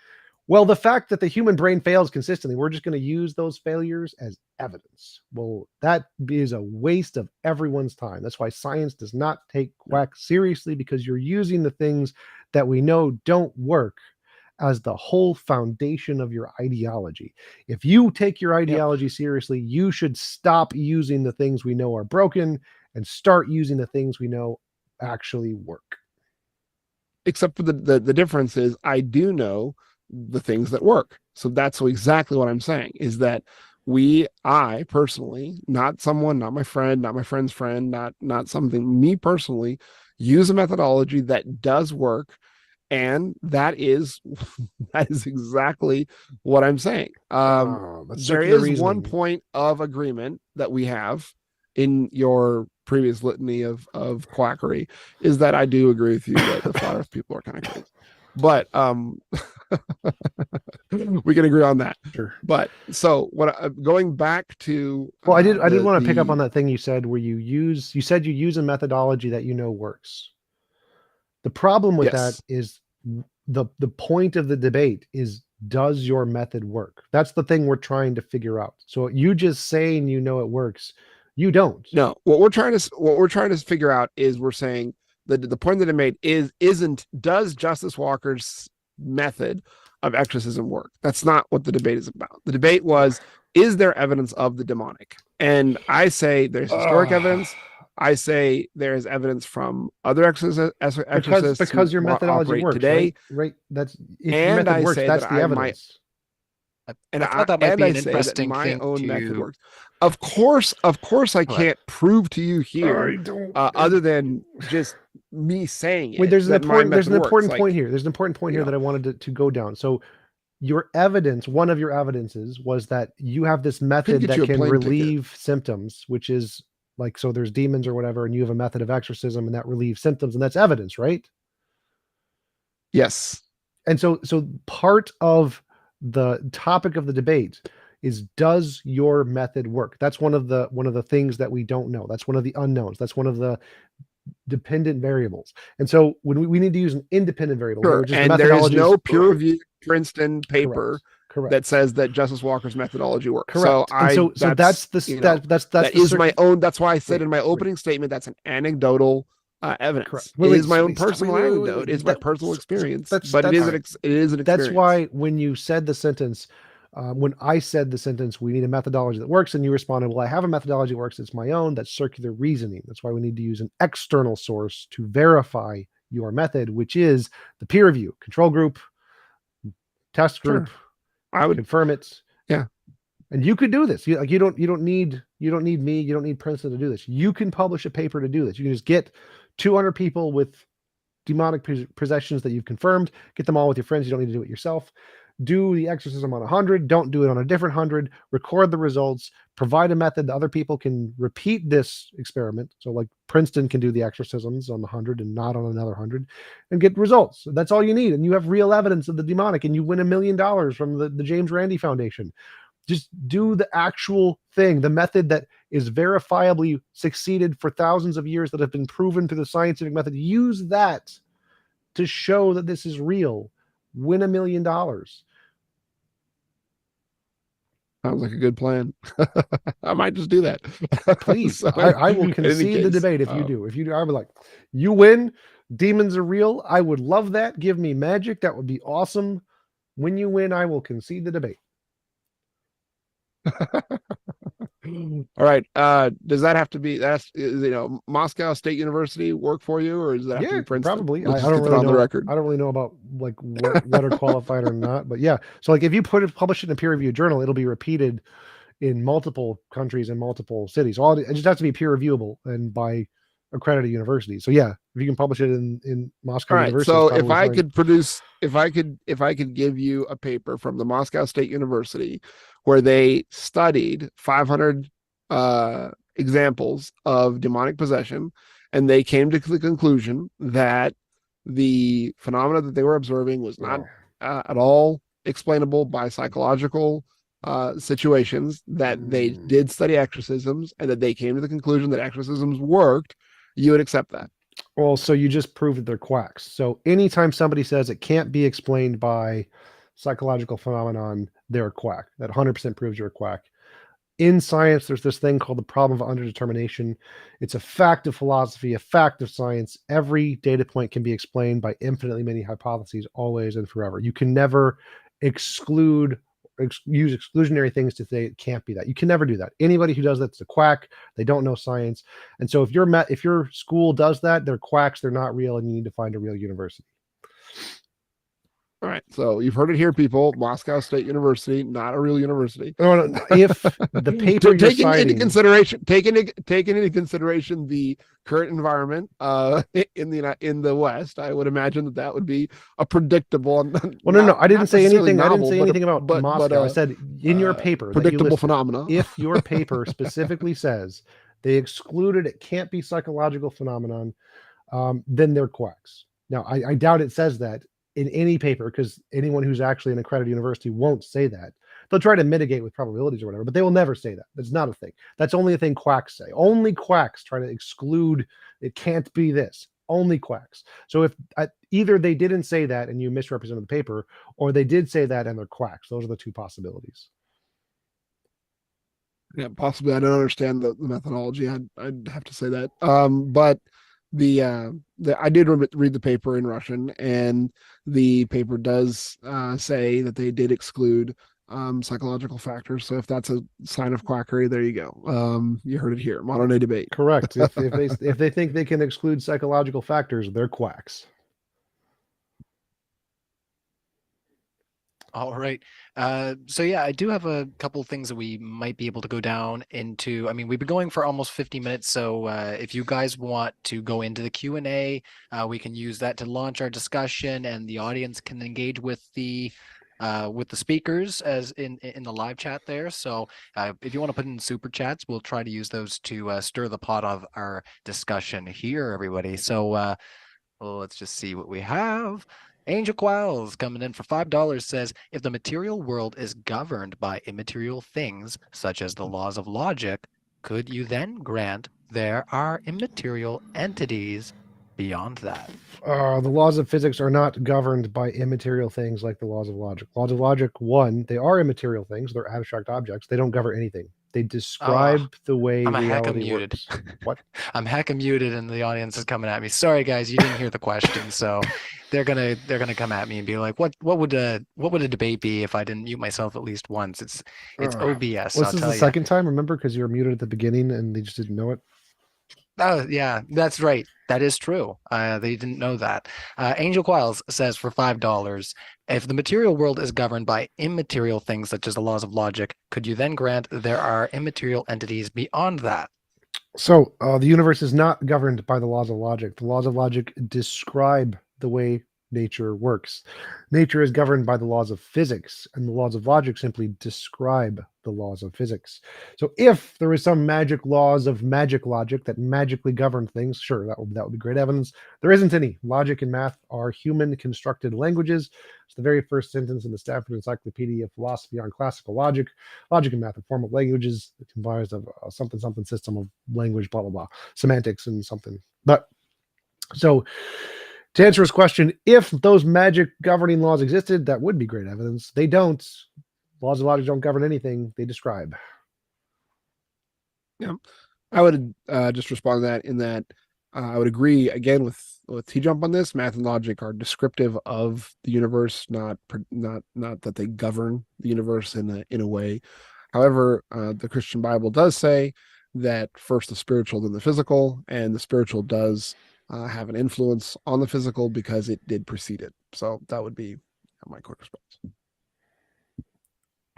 B: well, the fact that the human brain fails consistently, we're just going to use those failures as evidence. Well, that is a waste of everyone's time. That's why science does not take quack seriously, because you're using the things that we know don't work as the whole foundation of your ideology. If you take your ideology seriously, you should stop using the things we know are broken and start using the things we know actually work.
A: Except for the difference is I do know the things that work. So that's exactly what I'm saying, is that I personally, not someone, not my friend, not my friend's friend, not something, me personally, use a methodology that does work. And that is exactly what I'm saying. There is one point of agreement that we have in your previous litany of quackery, is that I do agree with you that the flat earth people are kind of crazy. But we can agree on that.
B: Sure.
A: But so going back to
B: I did want to pick up on that thing you said where you said you use a methodology that you know works. The problem with that is the point of the debate is, does your method work? That's the thing we're trying to figure out. So you just saying you know it works, you don't.
A: No, what we're trying to figure out is, we're saying that the point that I made isn't does Justus Walker's method of exorcism work? That's not what the debate is about. The debate was, is there evidence of the demonic? And I say there's historic evidence. I say there is evidence from other exorcists
B: because your methodology works today. Right? That's if your method works. That's the evidence.
C: And I thought that might be an interesting thing. My own method works.
A: Of course, I can't prove to you here, other than just me saying it.
B: Wait, there's an important point here. There's an important point here that I wanted to go down. So your evidence, one of your evidences was that you have this method that can relieve symptoms, which is like, so there's demons or whatever, and you have a method of exorcism and that relieves symptoms, and that's evidence, right?
A: Yes.
B: And so part of the topic of the debate is, does your method work? That's one of the things that we don't know. That's one of the unknowns. That's one of the dependent variables. And so when we need to use an independent variable,
A: sure. And there is no peer-reviewed Princeton paper that says that Justus Walker's methodology works.
B: Correct. So that's
A: my own. That's why I said in my opening statement, that's an anecdotal evidence.
B: Correct.
A: It is my own personal anecdote. It's my personal experience, but it is an experience.
B: That's why when you said the sentence, when I said the sentence, we need a methodology that works, and you responded, well, I have a methodology that works. It's my own. That's circular reasoning. That's why we need to use an external source to verify your method, which is the peer review, control group, test group.
A: Sure. I would
B: confirm it.
A: Yeah.
B: And you could do this. You don't need me. You don't need Princeton to do this. You can publish a paper to do this. You can just get 200 people with demonic possessions that you've confirmed. Get them all with your friends. You don't need to do it yourself. Do the exorcism on 100. Don't do it on a different 100. Record the results. Provide a method that other people can repeat this experiment. So like Princeton can do the exorcisms on the 100 and not on another 100 and get results. That's all you need. And you have real evidence of the demonic and you win $1 million from the James Randi Foundation. Just do the actual thing, the method that is verifiably succeeded for thousands of years, that have been proven through the scientific method. Use that to show that this is real. Win $1 million.
A: Sounds like a good plan. I might just do that.
B: Please. So, I will concede the debate if you do. If you do, I would like, you win. Demons are real. I would love that. Give me magic. That would be awesome. When you win, I will concede the debate.
A: All right. Does that have to be, Moscow State University work for you, or is that have to be Princeton?
B: Probably.
A: I don't really know. On the record.
B: I don't really know about like what are qualified or not, but yeah. So like if you publish it in a peer-reviewed journal, it'll be repeated in multiple countries and multiple cities. It just has to be peer reviewable and by accredited universities. So yeah, if you can publish it in Moscow University.
A: So if I could give you a paper from the Moscow State University where they studied 500 examples of demonic possession, and they came to the conclusion that the phenomena that they were observing was not at all explainable by psychological situations, that they did study exorcisms, and that they came to the conclusion that exorcisms worked, you would accept that.
B: Well, so you just proved that they're quacks. So anytime somebody says it can't be explained by psychological phenomenon, they're a quack. That 100% proves you're a quack. In science, there's this thing called the problem of underdetermination. It's a fact of philosophy, a fact of science. Every data point can be explained by infinitely many hypotheses, always and forever. You can never use exclusionary things to say it can't be that. You can never do that. Anybody who does that's a quack. They don't know science. And so if your school does that, they're quacks, they're not real, and you need to find a real university.
A: All right, so you've heard it here, people. Moscow State University, not a real university.
B: No. If the paper
A: taking into consideration the current environment in the West, I would imagine that would be a predictable.
B: Well, no, I didn't say anything. I didn't say anything about Moscow. I said in your paper,
A: predictable phenomena.
B: If your paper specifically says they excluded it can't be psychological phenomenon, then they're quacks. Now, I doubt it says that in any paper, because anyone who's actually an accredited university won't say that. They'll try to mitigate with probabilities or whatever, but they will never say that. That's not a thing. That's only a thing quacks say. Only quacks try to exclude, it can't be this. Only quacks. So if either they didn't say that and you misrepresented the paper, or they did say that and they're quacks. Those are the two possibilities.
A: Yeah, possibly. I don't understand the methodology. I'd have to say that. But I did read the paper in Russian, and the paper does say that they did exclude psychological factors. So if that's a sign of quackery, there you go. You heard it here. Modern day debate.
B: Correct. If they think they can exclude psychological factors, they're quacks.
C: All right. So yeah, I do have a couple of things that we might be able to go down into. I mean, we've been going for almost 50 minutes. So if you guys want to go into the Q&A, we can use that to launch our discussion, and the audience can engage with the speakers as in the live chat there. So if you want to put in super chats, we'll try to use those to stir the pot of our discussion here, everybody. So well, let's just see what we have. Angel Qualls coming in for $5 says, if the material world is governed by immaterial things, such as the laws of logic, could you then grant there are immaterial entities beyond that?
B: The laws of physics are not governed by immaterial things like the laws of logic. Laws of logic, one, they are immaterial things. They're abstract objects. They don't govern anything. They describe the way
C: I'm a hecka
B: reality
C: muted.
B: works. What?
C: I'm hecka muted, and the audience is coming at me. Sorry, guys, you didn't hear the question, so they're gonna come at me and be like, what would a debate be if I didn't mute myself at least once? It's
B: Ugh.
C: OBS,
B: Well,
C: I'll
B: this is the
C: tell you.
B: second time, remember? Because you were muted at the beginning and they just didn't know it.
C: Oh, yeah, that's right. That is true. They didn't know that. Angel Quiles says for $5, if the material world is governed by immaterial things such as the laws of logic, could you then grant there are immaterial entities beyond that?
B: So the universe is not governed by the laws of logic. The laws of logic describe the way nature works. Nature is governed by the laws of physics, and the laws of logic simply describe the laws of physics. So if there is some magic laws of magic logic that magically govern things, sure, that would be great evidence. There isn't any. Logic and math are human constructed languages. It's the very first sentence in the Stanford Encyclopedia of Philosophy on Classical Logic. Logic and math are formal languages comprised of a something something system of language, blah blah blah, semantics and something. But so to answer his question, if those magic governing laws existed, that would be great evidence. They don't. Laws of logic don't govern anything; they describe.
A: Yeah, I would just respond to that in that I would agree again with TJump on this. Math and logic are descriptive of the universe, not that they govern the universe in a way. However, the Christian Bible does say that first the spiritual, then the physical, and the spiritual does have an influence on the physical because it did precede it. So that would be my quick response.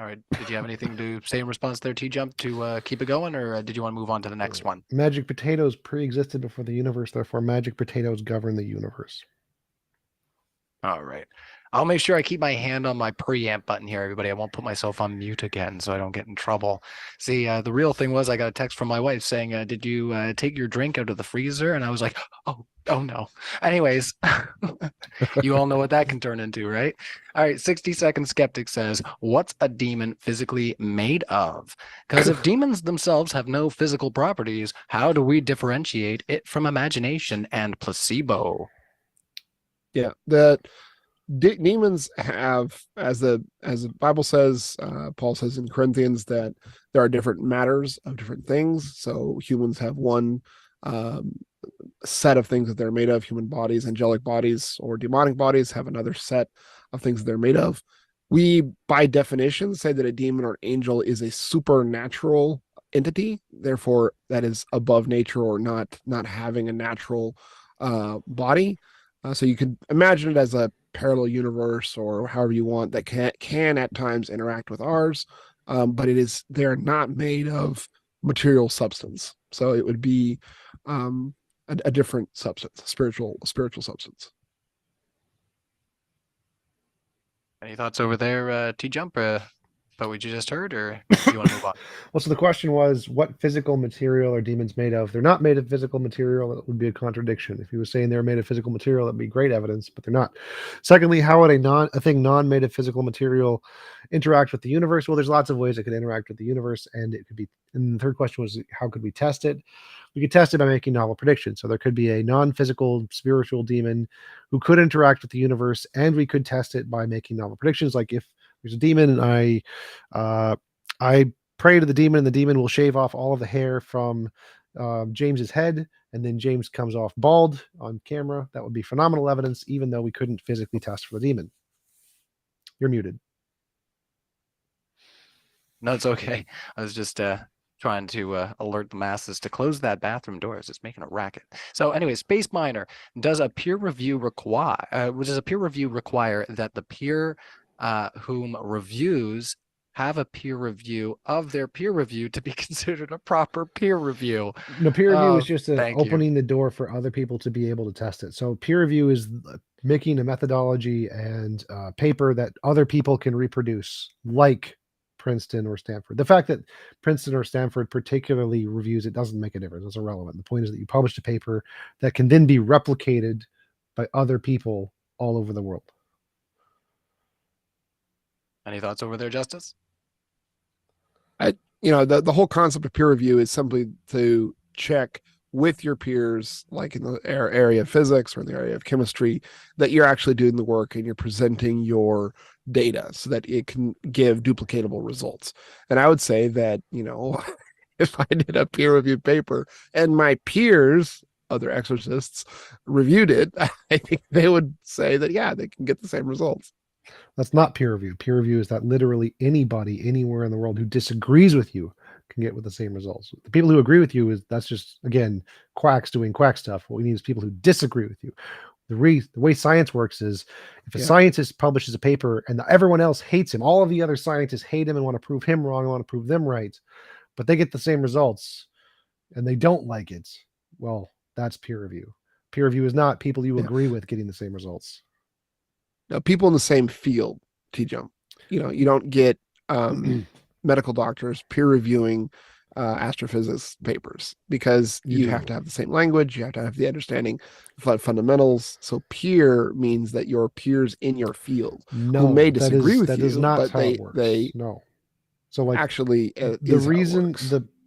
C: All right. Did you have anything to say in response there, T-Jump, to keep it going, or did you want to move on to the next one?
B: Magic potatoes pre-existed before the universe, therefore magic potatoes govern the universe.
C: All right. I'll make sure I keep my hand on my preamp button here, everybody. I won't put myself on mute again so I don't get in trouble. See, the real thing was I got a text from my wife saying, did you take your drink out of the freezer? And I was like, oh no. Anyways, you all know what that can turn into, right? All right, 60-second skeptic says, what's a demon physically made of? Because if demons themselves have no physical properties, how do we differentiate it from imagination and placebo?
A: Yeah, the demons have, as the Bible says, Paul says in Corinthians that there are different matters of different things. So humans have one set of things that they're made of. Human bodies, angelic bodies, or demonic bodies have another set of things that they're made of. We, by definition, say that a demon or angel is a supernatural entity, therefore that is above nature or not having a natural body. So you could imagine it as a parallel universe or however you want that can at times interact with ours, but they're not made of material substance. So it would be a different substance, a spiritual substance.
C: Any thoughts over there, T-Jump, about what you just heard, or do you want to move on?
B: Well, so the question was, what physical material are demons made of? They're not made of physical material. That would be a contradiction. If he was saying they're made of physical material, that'd be great evidence, but they're not. Secondly, how would a thing non-made of physical material interact with the universe? Well, there's lots of ways it could interact with the universe, and it could be. And the third question was, how could we test it? We could test it by making novel predictions. So there could be a non-physical spiritual demon who could interact with the universe, and we could test it by making novel predictions. Like if there's a demon and I pray to the demon, and the demon will shave off all of the hair from James's head, and then James comes off bald on camera. That would be phenomenal evidence, even though we couldn't physically test for the demon. You're muted.
C: No, it's okay. I was just trying to alert the masses to close that bathroom door as it's making a racket. So anyway, Space Miner, does a peer review require that the peer whom reviews have a peer review of their peer review to be considered a proper peer review?
B: No, peer review is just
C: thank you.
B: opening the door for other people to be able to test it. So peer review is making a methodology and paper that other people can reproduce, like Princeton or Stanford. The fact that Princeton or Stanford particularly reviews it doesn't make a difference. It's irrelevant. The point is that you published a paper that can then be replicated by other people all over the world.
C: Any thoughts over there, Justus?
A: The whole concept of peer review is simply to check with your peers, like in the area of physics or in the area of chemistry, that you're actually doing the work and you're presenting your data so that it can give duplicatable results. And I would say that, if I did a peer-reviewed paper and my peers, other exorcists, reviewed it, I think they would say that, yeah, they can get the same results.
B: That's not peer review. Peer review is that literally anybody anywhere in the world who disagrees with you can get with the same results. The people who agree with you that's just, again, quacks doing quack stuff. What we need is people who disagree with you. The way science works is if a scientist publishes a paper and everyone else hates him, all of the other scientists hate him and want to prove him wrong and want to prove them right, but they get the same results and they don't like it, well, that's peer review. Peer review is not people you agree with getting the same results.
A: Now, people in the same field, TJump, you don't get medical doctors peer reviewing astrophysics papers because you have to have the same language, you have to have the understanding of fundamentals. So peer means that your peers in your field who may disagree with you, but they
B: no. So like
A: actually
B: the reason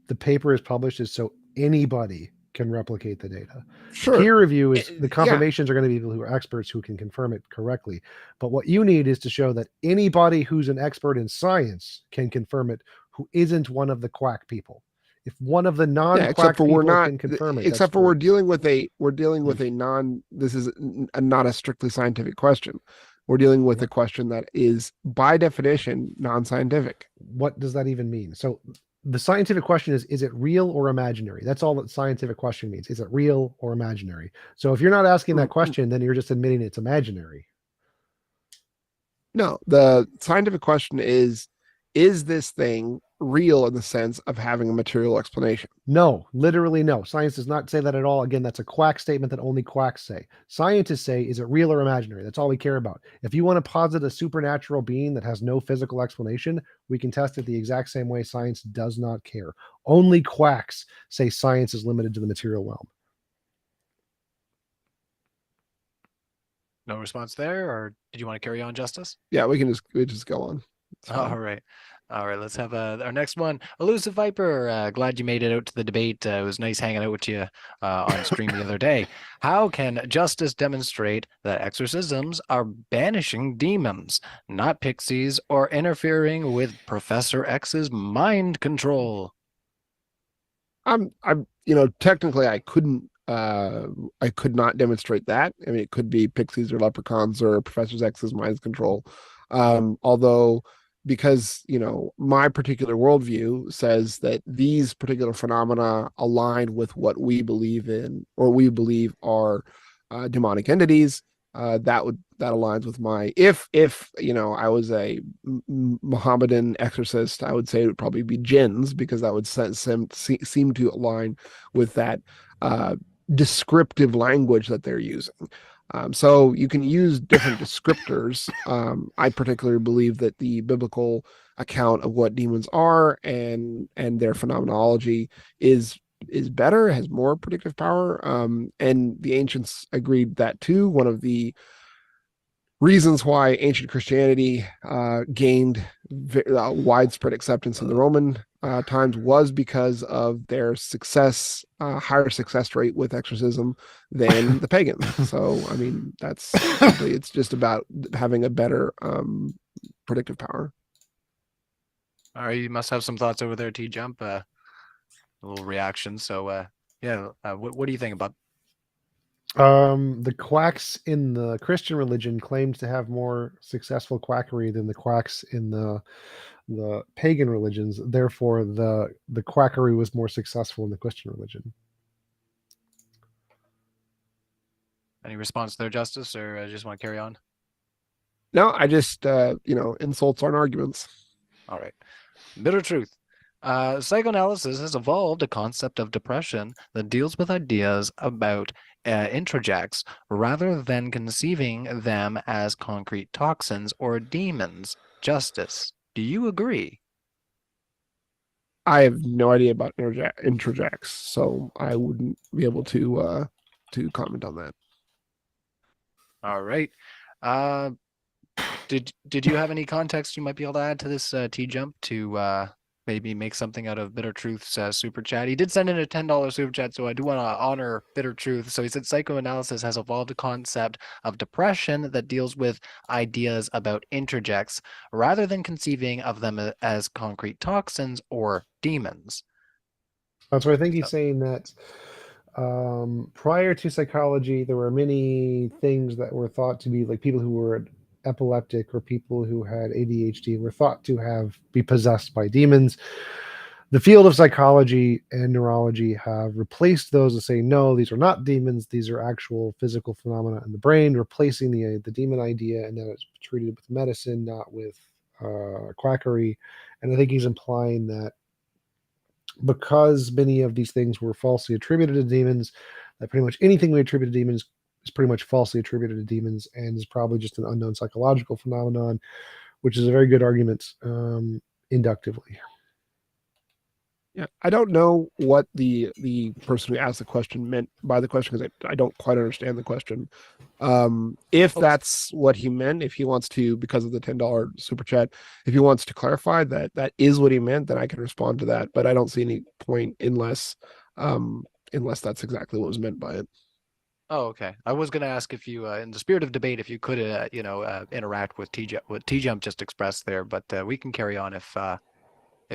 B: the paper is published is so anybody can replicate the data.
A: Sure.
B: Peer review is the confirmations are going to be people who are experts who can confirm it correctly. But what you need is to show that anybody who's an expert in science can confirm it who isn't one of the quack people. If one of the non-quack people can confirm it,
A: except for we're dealing with a non, this is not a strictly scientific question. We're dealing with a question that is by definition non-scientific.
B: What does that even mean? So the scientific question is it real or imaginary? That's all that scientific question means. Is it real or imaginary? So if you're not asking that question, then you're just admitting it's imaginary.
A: No, the scientific question is this thing real in the sense of having a material explanation?
B: No, literally no. Science does not say that at all. Again, that's a quack statement that only quacks say. Scientists say, is it real or imaginary? That's all we care about. If you want to posit a supernatural being that has no physical explanation, we can test it the exact same way. Science does not care. Only quacks say science is limited to the material realm.
C: No response there, or did you want to carry on, Justus?
A: Yeah, we just go on.
C: All right, let's have our next one. Elusive Viper, glad you made it out to the debate. It was nice hanging out with you on stream the other day. How can Justus demonstrate that exorcisms are banishing demons, not pixies, or interfering with Professor X's mind control?
A: Technically I could not demonstrate that. I mean, it could be pixies or leprechauns or Professor X's mind control. Although, because my particular worldview says that these particular phenomena align with what we believe in, or we believe are demonic entities, that aligns with my, if I was a Mohammedan exorcist, I would say it would probably be jinns, because that would seem to align with that descriptive language that they're using. So you can use different descriptors. I particularly believe that the biblical account of what demons are and their phenomenology is better, has more predictive power. And the ancients agreed that too. One of the reasons why ancient Christianity gained widespread acceptance in the Roman times was because of their higher success rate with exorcism than the pagans. So, I mean, that's simply, it's just about having a better predictive power.
C: All right, you must have some thoughts over there, TJump. A little reaction. So, what do you think about?
B: The quacks in the Christian religion claimed to have more successful quackery than the quacks in the pagan religions. Therefore, the quackery was more successful in the Christian religion.
C: Any response there, Justus, or I just want to carry on?
A: No, I just insults aren't arguments.
C: All right. Bitter truth. Psychoanalysis has evolved a concept of depression that deals with ideas about introjects rather than conceiving them as concrete toxins or demons. Justus, do you agree?
A: I have no idea about introjects, so I wouldn't be able to comment on that.
C: All right. Did you have any context you might be able to add to this TJump to maybe make something out of Bitter Truth's super chat. He did send in a $10 super chat, so I do want to honor Bitter Truth. So he said psychoanalysis has evolved a concept of depression that deals with ideas about interjects rather than conceiving of them as concrete toxins or demons.
B: So I think he's
C: So,
B: saying that prior to psychology, there were many things that were thought to be like people who were epileptic or people who had ADHD were thought to be possessed by demons. The field of psychology and neurology have replaced those and saying, no, these are not demons. These are actual physical phenomena in the brain, replacing the demon idea, and that it's treated with medicine, not with quackery. And I think he's implying that because many of these things were falsely attributed to demons, that pretty much anything we attribute to demons is pretty much falsely attributed to demons and is probably just an unknown psychological phenomenon, which is a very good argument inductively.
A: Yeah, I don't know what the person who asked the question meant by the question, because I don't quite understand the question. If that's what he meant, if he wants to, because of the $10 super chat, if he wants to clarify that that is what he meant, then I can respond to that. But I don't see any point unless that's exactly what was meant by it.
C: oh, okay. I was going to ask if you, in the spirit of debate, if you could, interact with what TJump just expressed there, but we can carry on if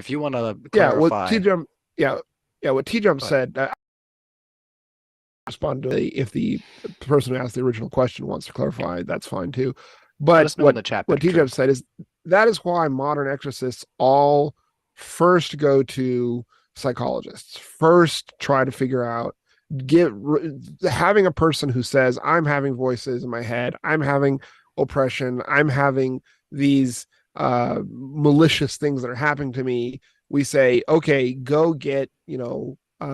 C: you want to
A: Yeah, what
C: clarify.
A: TJump, what TJump
C: Go ahead.
A: said. Respond to if the person who asked the original question wants to clarify, that's fine too.
C: Let
A: But
C: us know in the chat.
A: what
C: Bitter
A: TJ said is that is why modern exorcists all first go to psychologists, first try to figure out, having a person who says, I'm having voices in my head, I'm having oppression, I'm having these malicious things that are happening to me. We say, okay, go get,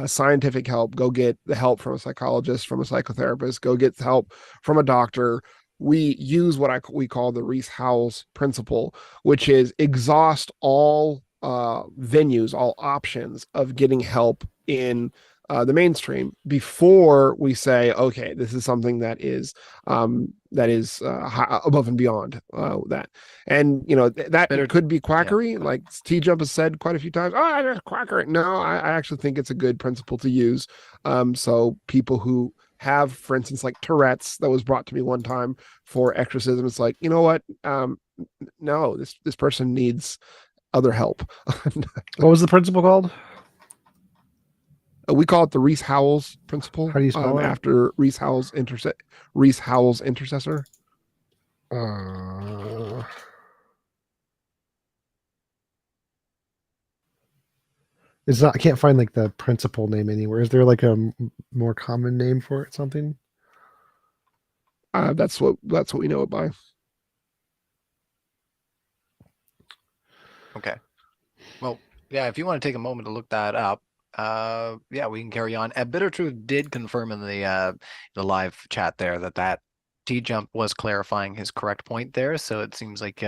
A: scientific help, go get the help from a psychologist, from a psychotherapist, go get help from a doctor. We use what we call the Rees-Howells principle, which is exhaust all venues, all options of getting help in the mainstream before we say, okay, this is something that is above and beyond that. And that could be quackery, like TJump has said quite a few times. Oh, that's quackery. No, I actually think it's a good principle to use. So people who have, for instance, like Tourette's, that was brought to me one time for exorcism, it's like, you know what? No, this person needs other help.
B: What was the principle called?
A: We call it the Rees-Howells principle.
B: How do you spell it?
A: After Rees-Howells intercessor.
B: It's not. I can't find like the principal name anywhere. Is there like a more common name for it? Something.
A: That's what we know it by.
C: Okay. Well, yeah. If you want to take a moment to look that up, yeah, we can carry on. Bitter Truth did confirm in the live chat there that TJump was clarifying his correct point there. So it seems like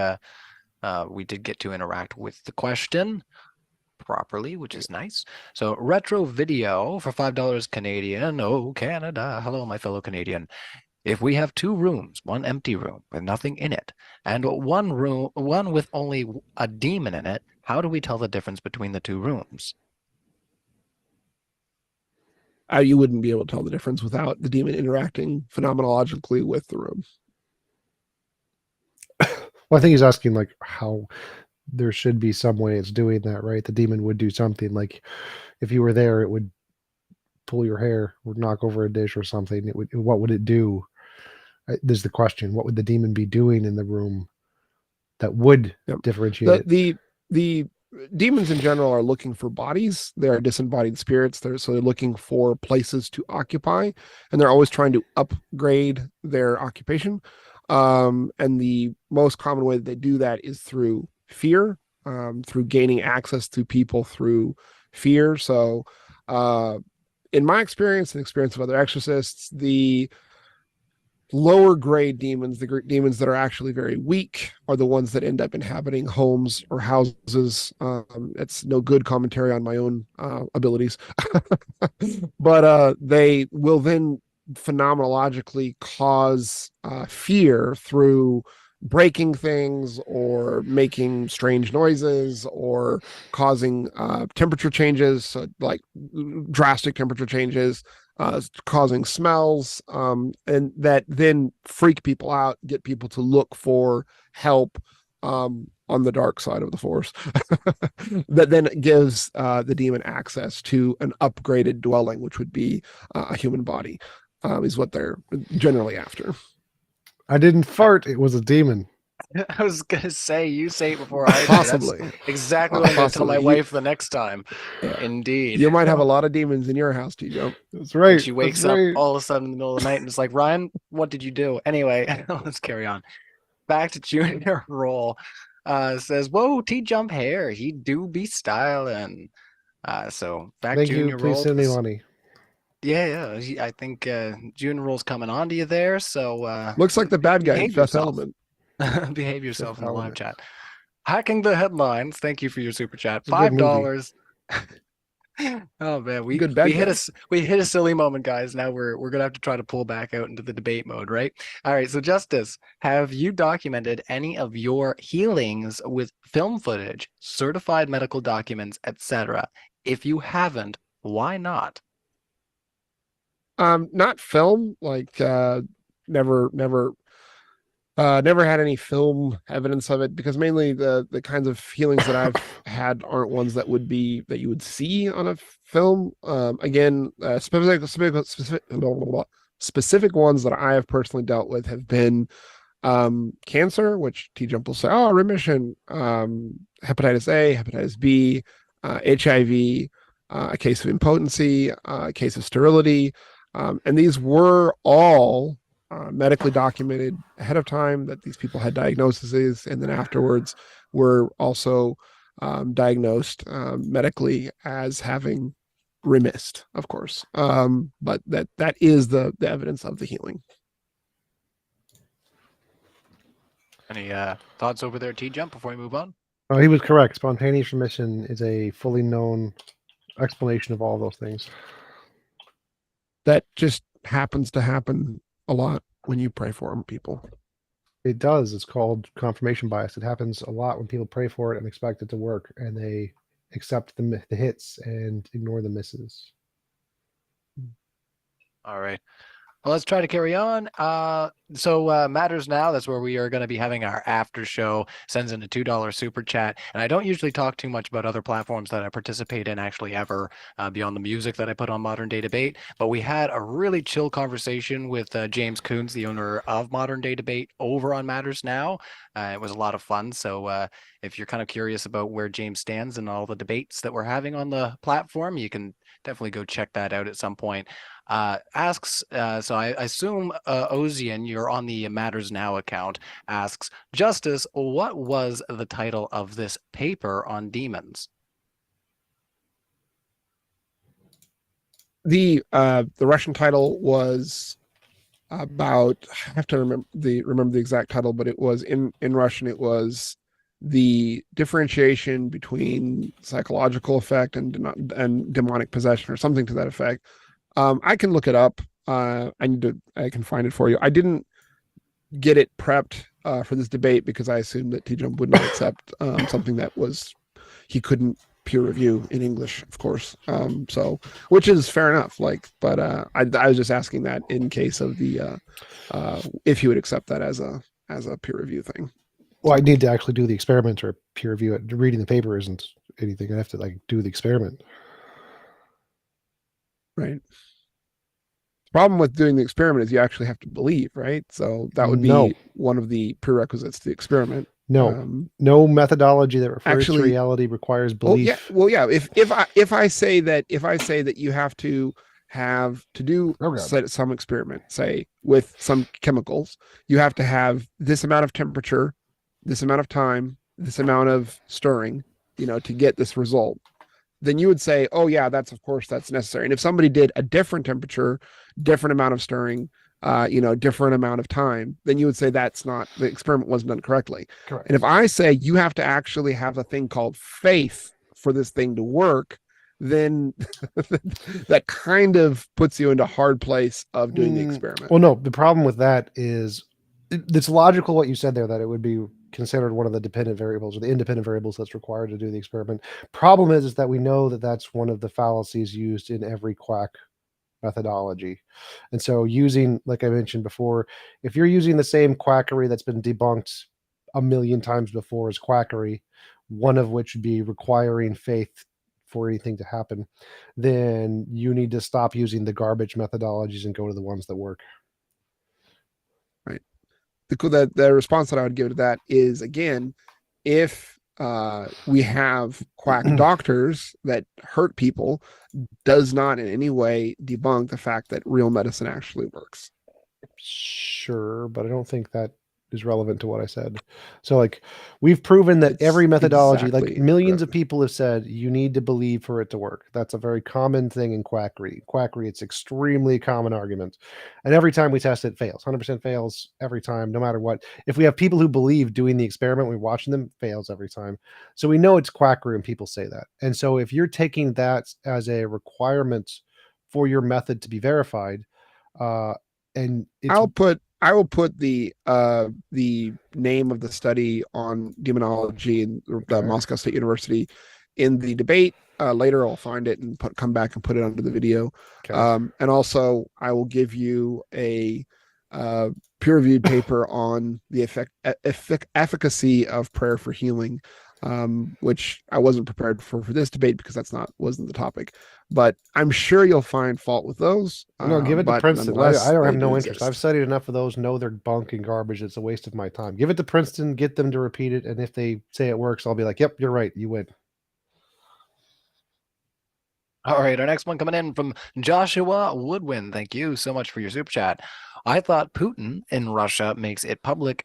C: we did get to interact with the question properly, which is nice. So retro video for $5 Canadian. Oh, Canada. Hello, my fellow Canadian. If we have two rooms, one empty room with nothing in it, and one with only a demon in it, how do we tell the difference between the two rooms?
A: You wouldn't be able to tell the difference without the demon interacting phenomenologically with the room.
B: Well, I think he's asking like how there should be some way it's doing that, right? The demon would do something like if you were there, it would pull your hair or knock over a dish or something. What would it do? There's the question: what would the demon be doing in the room that would differentiate
A: it? The demons in general are looking for bodies. They are disembodied spirits. They're looking for places to occupy, and they're always trying to upgrade their occupation. And the most common way that they do that is through fear, through gaining access to people through fear. So, in my experience and experience of other exorcists, the lower grade demons, the demons that are actually very weak, are the ones that end up inhabiting homes or houses. It's no good commentary on my own abilities, but they will then phenomenologically cause fear through breaking things or making strange noises or causing temperature changes, so like drastic temperature changes, causing smells, and that then freak people out, get people to look for help on the dark side of the force. That then gives the demon access to an upgraded dwelling, which would be a human body, is what they're generally after.
B: I didn't fart. It was a demon.
C: I was gonna say, you say it before I do.
A: Possibly.
C: That's exactly what I'm gonna tell my
A: Possibly.
C: wife the next time.
A: Yeah.
C: Indeed.
A: You might have a lot of demons in your house, TJump.
B: That's
C: And
B: right.
C: she wakes
B: That's
C: up
B: right.
C: all of a sudden in the middle of the night and it's like, Ryan, what did you do? Anyway, let's carry on. Back to Junior Roll. Says, whoa, TJump hair. He do be styling. So back
B: Thank
C: Junior
B: you. Please
C: Roll.
B: send me money.
C: Yeah. I think Junior Roll's coming on to you there. So
A: Looks like the bad guy,
C: behave
A: Fifth
C: yourself.
A: Element.
C: Behave yourself
B: Fifth
C: in the live
B: Element.
C: chat. Hacking the headlines. Thank you for your super chat.
B: It's a good movie.
C: $5. Oh man, we
A: Good bad
C: hit
A: guy.
C: we hit a silly moment, guys. Now we're gonna have to try to pull back out into the debate mode, right? All right. So Justice, have you documented any of your healings with film footage, certified medical documents, etc.? If you haven't, why not?
A: Not film, like never had any film evidence of it, because mainly the kinds of healings that I've had aren't ones that you would see on a film. Again, specific ones that I have personally dealt with have been cancer, which TJump will say, oh, remission, hepatitis A, hepatitis B, HIV, a case of impotency, a case of sterility. And these were all medically documented ahead of time, that these people had diagnoses, and then afterwards were also diagnosed medically as having remissed, of course. But that is the evidence of the healing.
C: Any thoughts over there, TJump, before we move on?
B: Oh, he was correct. Spontaneous remission is a fully known explanation of all those things.
A: That just happens to happen a lot when you pray for them, people.
B: It does. It's called confirmation bias. It happens a lot when people pray for it and expect it to work, and they accept the hits and ignore the misses.
C: All right. Well, let's try to carry on. So Matters Now, that's where we are going to be having our after show, sends in a $2 super chat. And I don't usually talk too much about other platforms that I participate in actually ever, beyond the music that I put on Modern Day Debate. But we had a really chill conversation with James Coons, the owner of Modern Day Debate, over on Matters Now. It was a lot of fun. So if you're kind of curious about where James stands in all the debates that we're having on the platform, you can definitely go check that out at some point. Asks, so I assume Ozian, you're on the Matters Now account, asks, Justice, what was the title of this paper on demons?
A: The Russian title was about, I have to remember the exact title, but it was in Russian. It was the differentiation between psychological effect and demonic possession, or something to that effect. I can look it up. I can find it for you. I didn't get it prepped for this debate because I assumed that TJump would not accept something that he couldn't peer review in English, of course. So, which is fair enough. But I was just asking that in case of the if you would accept that as a peer review thing.
B: Well, I need to actually do the experiment or peer review it. Reading the paper isn't anything. I have to do the experiment.
A: Right. The problem with doing the experiment is you actually have to believe, right? So that would be one of the prerequisites to the experiment.
B: No methodology that refers to reality requires belief.
A: If I say that you have to do some experiment, say with some chemicals, you have to have this amount of temperature, this amount of time, this amount of stirring, to get this result, then you would say, oh yeah, that's necessary. And if somebody did a different temperature, different amount of stirring, different amount of time, then you would say the experiment wasn't done correctly.
B: Correct.
A: And if I say you have to actually have a thing called faith for this thing to work, then that kind of puts you into a hard place of doing the experiment.
B: Well, no, the problem with that is It's logical what you said there, that it would be considered one of the dependent variables or the independent variables that's required to do the experiment. Problem is that we know that that's one of the fallacies used in every quack methodology. And so using, like I mentioned before, if you're using the same quackery that's been debunked a million times before as quackery, one of which would be requiring faith for anything to happen, then you need to stop using the garbage methodologies and go to the ones that work.
A: Right. The response that I would give to that is, again, if we have quack doctors that hurt people, does not in any way debunk the fact that real medicine actually works.
B: Sure, but I don't think that is relevant to what I said. So, like, we've proven that
A: It's
B: every methodology, like
A: exactly
B: millions of people have said, you need to believe for it to work. That's a very common thing in quackery. Quackery, it's extremely common argument. And every time we test it, fails. 100% fails every time, no matter what. If we have people who believe doing the experiment, we're watching them, fails every time. So we know it's quackery when people say that. And so if you're taking that as a requirement for your method to be verified, and it's
A: I will put the name of the study on demonology and the Moscow State University in the debate. Later I'll find it and come back and put it under the video.
B: okay.
A: And also I will give you a peer-reviewed paper on the efficacy of prayer for healing, which I wasn't prepared for this debate because wasn't the topic. But I'm sure you'll find fault with those.
B: No, give it to
A: But
B: Princeton. I
A: nonetheless,
B: don't
A: they
B: have
A: do
B: no interest. I've
A: exist.
B: studied enough of those, know they're bunk and garbage. It's a waste of my time. Give it to Princeton, get them to repeat it. And if they say it works, I'll be like, yep, you're right. You win.
C: All right, our next one coming in from Joshua Woodwin. Thank you so much for your super chat. I thought Putin in Russia makes the public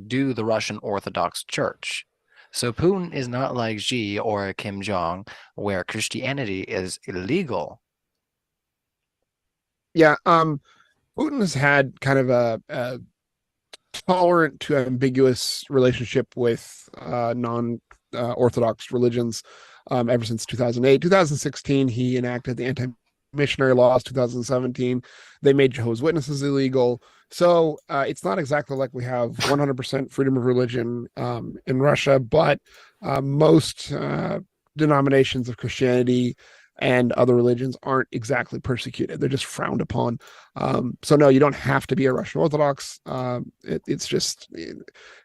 C: do the Russian Orthodox Church. So Putin is not like Xi or Kim Jong, where Christianity is illegal.
A: Yeah, Putin has had kind of a tolerant to ambiguous relationship with non Orthodox religions ever since 2008. 2016, he enacted the anti missionary laws. 2017, they made Jehovah's Witnesses illegal. So it's not exactly like we have 100% freedom of religion in Russia, but most denominations of Christianity and other religions aren't exactly persecuted. They're just frowned upon. So no, you don't have to be a Russian Orthodox. It's just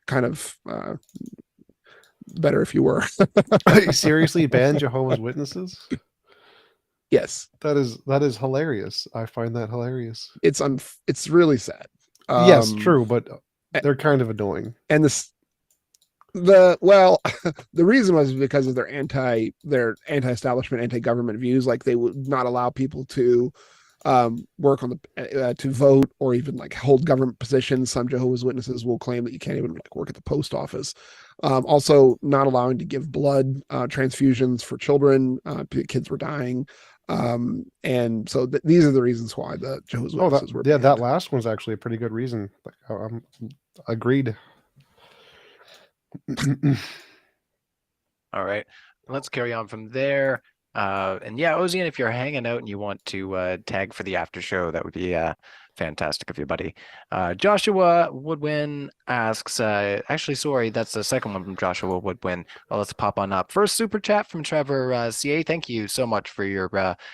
A: kind of better if you were.
B: Seriously, ban Jehovah's Witnesses?
A: Yes,
B: That is hilarious. I find that hilarious.
A: it's really sad.
B: Yes, true, but they're kind of annoying.
A: And the reason was because of their anti-establishment, anti-government views. Like they would not allow people to work on the to vote or even like hold government positions. Some Jehovah's Witnesses will claim that you can't even like work at the post office. Also, not allowing to give blood transfusions for children. Kids were dying. And so these are the reasons why the Jehovah's Witnesses were banned.
B: That last one's actually a pretty good reason. Agreed.
C: All right, let's carry on from there. And yeah, Ozian, if you're hanging out and you want to tag for the after show, that would be fantastic of you, buddy. Joshua Woodwin asks, actually, sorry, that's the second one from Joshua Woodwin. Well, let's pop on up. First super chat from Trevor CA. Thank you so much for your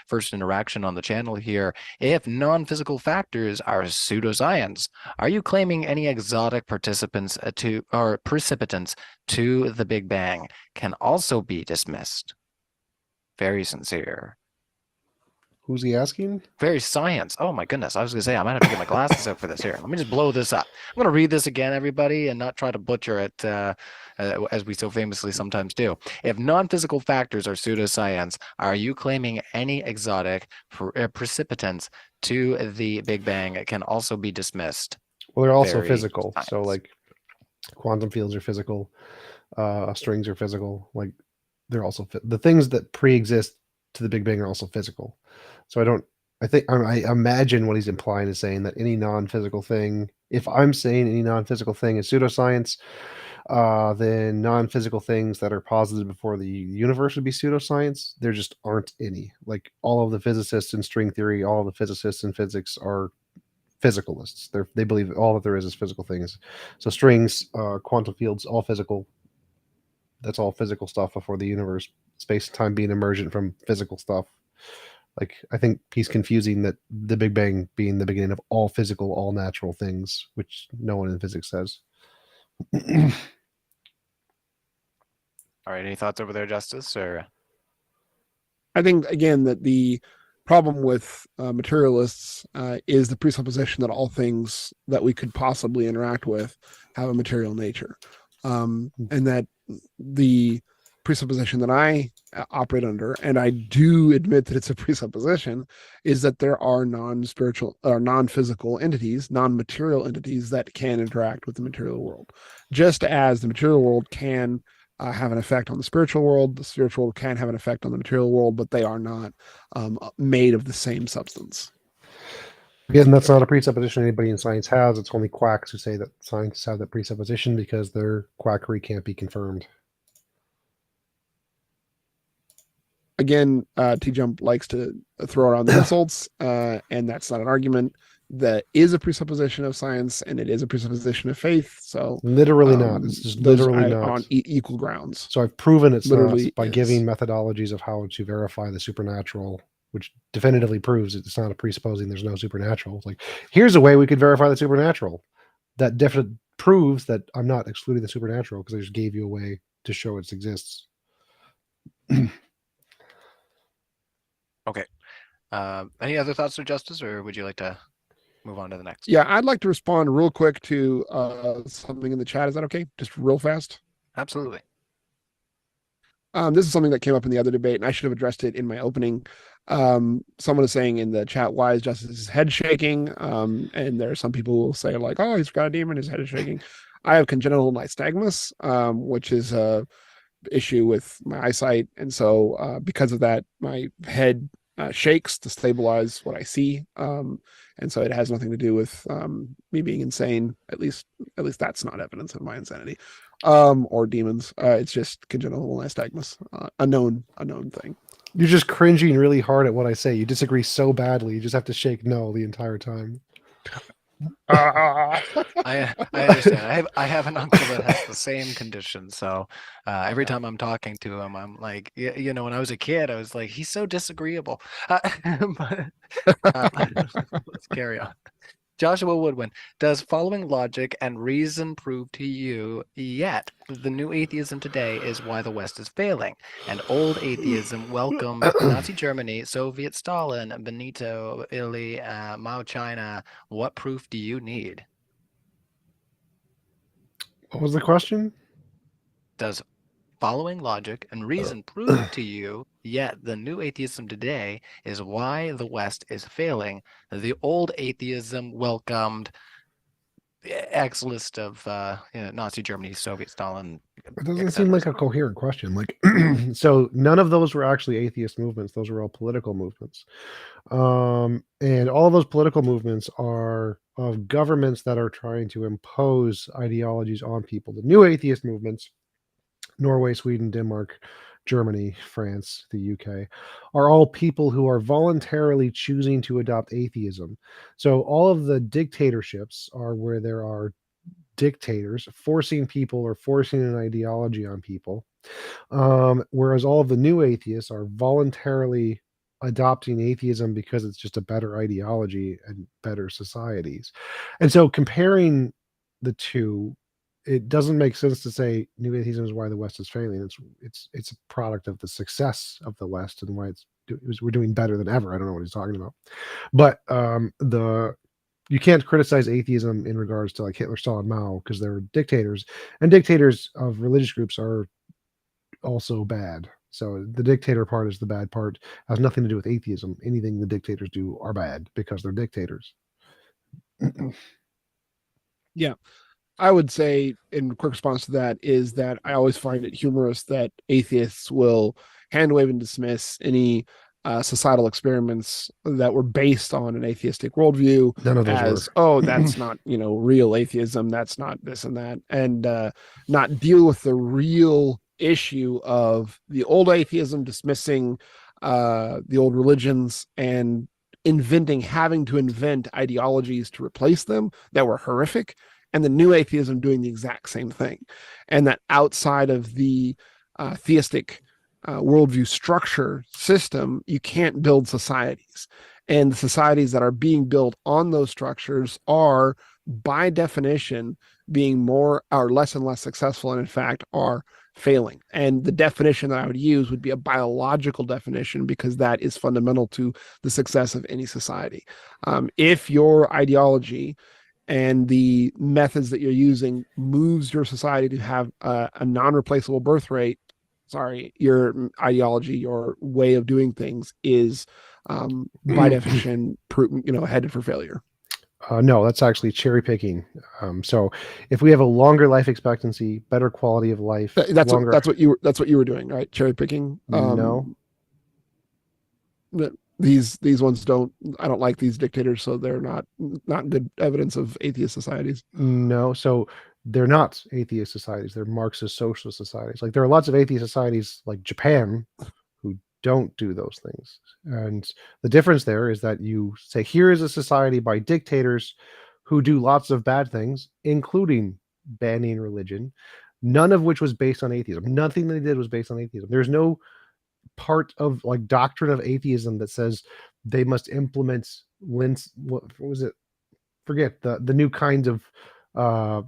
C: first interaction on the channel here. If non-physical factors are pseudoscience, are you claiming any exotic precipitants to the Big Bang can also be dismissed? Very sincere.
B: Who's he asking?
C: Very science. Oh my goodness. I was gonna say I might have to get my glasses out for this here. Let me just blow this up. I'm gonna read this again, everybody, and not try to butcher it as we so famously sometimes do. If non-physical factors are pseudoscience, are you claiming any exotic precipitants to the Big Bang can also be dismissed?
B: Well, they're also
C: Very
B: physical.
C: science.
B: So like quantum fields are physical, strings are physical. Like they're also the things that pre-exist to the Big Bang are also physical. So I imagine what he's implying is saying that any non-physical thing, if I'm saying any non-physical thing is pseudoscience, then non-physical things that are posited before the universe would be pseudoscience. There just aren't any. Like all of the physicists in string theory, all of the physicists in physics are physicalists. They believe all that there is physical things. So strings, quantum fields, all physical. That's all physical stuff before the universe, space and time being emergent from physical stuff. Like, I think he's confusing that the Big Bang being the beginning of all physical, all natural things, which no one in physics says.
C: All right, any thoughts over there, Justus? Or
A: I think, again, that the problem with materialists is the presupposition that all things that we could possibly interact with have a material nature. And that the presupposition that I operate under, and I do admit that it's a presupposition, is that there are non-spiritual or non-physical entities, non-material entities that can interact with the material world, just as the material world can have an effect on the spiritual world. The spiritual world can have an effect on the material world, but they are not made of the same substance.
B: Again, that's not a presupposition anybody in science has. It's only quacks who say that scientists have that presupposition because their quackery can't be confirmed.
A: Again, TJump likes to throw around the insults, and that's not an argument. That is a presupposition of science, and it is a presupposition of faith. So
B: literally not. It's just literally not
A: on equal grounds.
B: So I've proven it's
A: Literally
B: not by giving methodologies of how to verify the supernatural, which definitively proves it's not a presupposing there's no supernatural. It's like, here's a way we could verify the supernatural. That definitely proves that I'm not excluding the supernatural because I just gave you a way to show it exists.
C: okay. Any other thoughts or Justus, or would you like to move on to the next?
A: Yeah, I'd like to respond real quick to something in the chat. Is that okay? Just real fast.
C: Absolutely.
A: This is something that came up in the other debate, and I should have addressed it in my opening. Someone is saying in the chat, why is Justus's head shaking? And there are some people who will say, like, oh, he's got a demon, his head is shaking. I have congenital nystagmus, which is a issue with my eyesight. And so because of that, my head shakes to stabilize what I see. And so it has nothing to do with me being insane. At least that's not evidence of my insanity or demons. It's just congenital nystagmus, a known thing.
B: You're just cringing really hard at what I say. You disagree so badly. You just have to shake no the entire time.
C: I understand. I have an uncle that has the same condition. So every time I'm talking to him, I'm like, you know, when I was a kid, I was like, he's so disagreeable. But let's carry on. Joshua Woodwin, does following logic and reason prove to you yet the new atheism today is why the West is failing, and old atheism welcomed Nazi Germany, Soviet Stalin, Benito, Italy, Mao China? What proof do you need?
B: What was the question?
C: Does following logic and reason prove to you yet the new atheism today is why the West is failing? The old atheism welcomed X list of Nazi Germany, Soviet Stalin.
B: It doesn't seem like a coherent question. Like, so none of those were actually atheist movements. Those were all political movements. And all of those political movements are of governments that are trying to impose ideologies on people. The new atheist movements, Norway, Sweden, Denmark, Germany, France, the UK, are all people who are voluntarily choosing to adopt atheism. So all of the dictatorships are where there are dictators forcing people or forcing an ideology on people. Whereas all of the new atheists are voluntarily adopting atheism because it's just a better ideology and better societies. And so comparing the two, it doesn't make sense to say new atheism is why the West is failing. It's a product of the success of the West and why we're doing better than ever. I don't know what he's talking about, but you can't criticize atheism in regards to like Hitler, Stalin, Mao because they're dictators, and dictators of religious groups are also bad. So the dictator part is the bad part. It has nothing to do with atheism. Anything the dictators do are bad because they're dictators.
A: Yeah. I would say, in quick response to that, is that I always find it humorous that atheists will hand wave and dismiss any societal experiments that were based on an atheistic worldview.
B: None of those
A: as,
B: were.
A: oh, that's not, real atheism. That's not this and that. And not deal with the real issue of the old atheism dismissing the old religions and having to invent ideologies to replace them that were horrific, and the new atheism doing the exact same thing. And that outside of the theistic worldview structure system, you can't build societies. And the societies that are being built on those structures are, by definition, being more or less and less successful, and in fact are failing. And the definition that I would use would be a biological definition, because that is fundamental to the success of any society. If your ideology and the methods that you're using moves your society to have a non-replaceable birth rate, your ideology, your way of doing things is by definition headed for failure.
B: No, that's actually cherry picking. So if we have a longer life expectancy, better quality of life,
A: that's what you were doing, right? Cherry picking.
B: No,
A: these ones don't. I don't like these dictators, so they're not good evidence of atheist societies.
B: No, so they're not atheist societies. They're Marxist socialist societies. Like there are lots of atheist societies, like Japan, who don't do those things. And the difference there is that you say, here is a society by dictators who do lots of bad things, including banning religion, none of which was based on atheism. Nothing they did was based on atheism. There's no part of like doctrine of atheism that says they must implement what was it? Forget the new kind of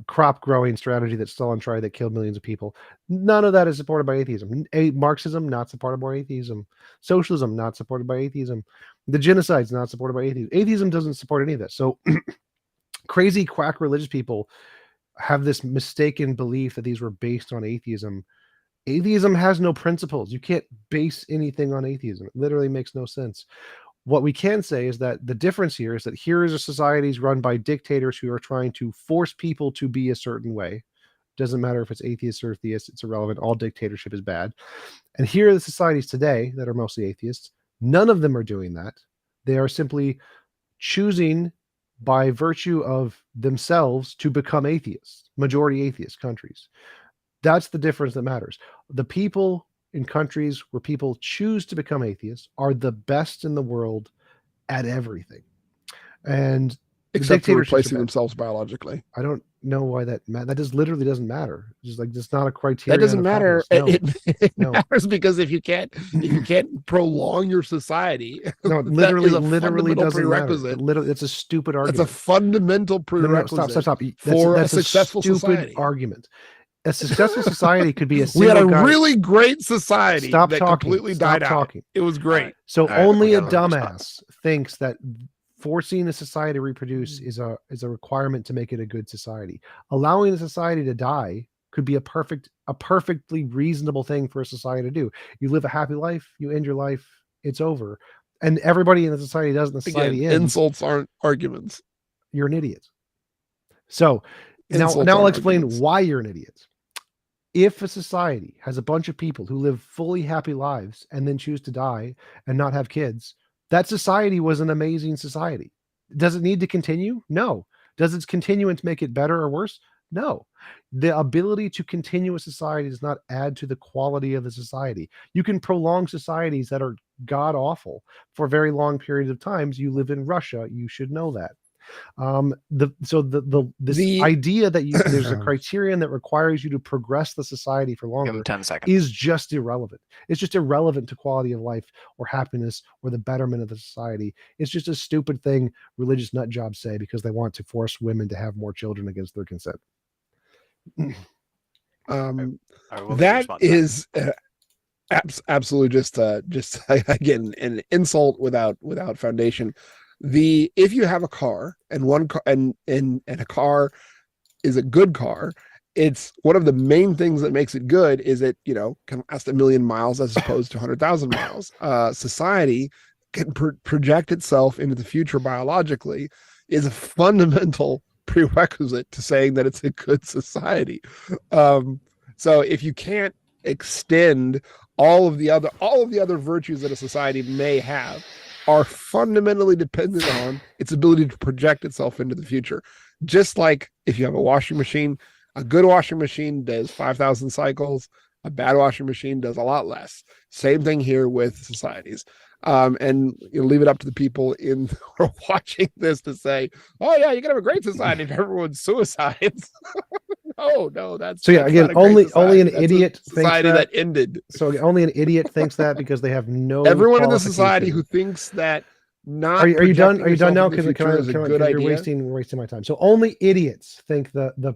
B: crop growing strategy that's still on trial that killed millions of people. None of that is supported by atheism. Marxism, not supported by atheism. Socialism, not supported by atheism. The genocide's not supported by atheism. Atheism doesn't support any of this. So crazy quack religious people have this mistaken belief that these were based on atheism. Atheism has no principles. You can't base anything on atheism. It literally makes no sense. What we can say is that the difference here is that here is a societies run by dictators who are trying to force people to be a certain way. Doesn't matter if it's atheist or theist, it's irrelevant. All dictatorship is bad. And here are the societies today that are mostly atheists. None of them are doing that. They are simply choosing by virtue of themselves to become atheists, majority atheist countries. That's the difference that matters. The people in countries where people choose to become atheists are the best in the world at everything. And
A: except for replacing themselves biologically.
B: I don't know why that just literally doesn't matter. Just like it's not a criteria.
A: That doesn't matter.
B: No.
A: It matters because if you can't prolong your society,
B: no, it literally doesn't matter. It's a stupid argument.
A: That's a fundamental prerequisite.
B: No, stop.
A: For a successful
B: society. Argument. A successful society could be a
A: we had a
B: guy.
A: really great society
B: Stop
A: that
B: talking.
A: completely
B: Stop
A: died
B: talking.
A: out. It was great.
B: So only a dumbass thinks that forcing a society to reproduce is a requirement to make it a good society. Allowing a society to die could be a perfectly reasonable thing for a society to do. You live a happy life, you end your life, it's over. And everybody in the society does, and the society ends.
A: Insults aren't arguments.
B: You're an idiot. So now I'll explain why you're an idiot. If a society has a bunch of people who live fully happy lives and then choose to die and not have kids, that society was an amazing society. Does it need to continue? No. Does its continuance make it better or worse? No. The ability to continue a society does not add to the quality of the society. You can prolong societies that are god awful for very long periods of times. You live in Russia. You should know that. This idea that there's a criterion that requires you to progress the society for longer
C: 10 seconds.
B: is just irrelevant. It's just irrelevant to quality of life or happiness or the betterment of the society. It's just a stupid thing religious nut jobs say because they want to force women to have more children against their consent.
A: That is absolutely just again an insult without foundation. If you have a car and one car and a car is a good car, it's one of the main things that makes it good is it can last 1 million miles as opposed to 100,000 miles. Society can project itself into the future biologically is a fundamental prerequisite to saying that it's a good society. So if you can't extend all of the other virtues that a society may have are fundamentally dependent on its ability to project itself into the future. Just like if you have a washing machine, a good washing machine does 5,000 cycles. A bad washing machine does a lot less. Same thing here with societies. And you leave it up to the people who are watching this to say, "Oh yeah, you can have a great society if everyone suicides." No, that's
B: So yeah,
A: that's
B: again,
A: not a great
B: only
A: society.
B: an
A: That's a
B: idiot thinks
A: society
B: that.
A: that ended.
B: So only an idiot thinks that because they have no
A: Everyone in the
B: qualification.
A: society who thinks that not
B: are you done?
A: projecting
B: Are you done
A: yourself
B: now?
A: into the future is a good
B: You're
A: idea,
B: wasting my time. So only idiots think the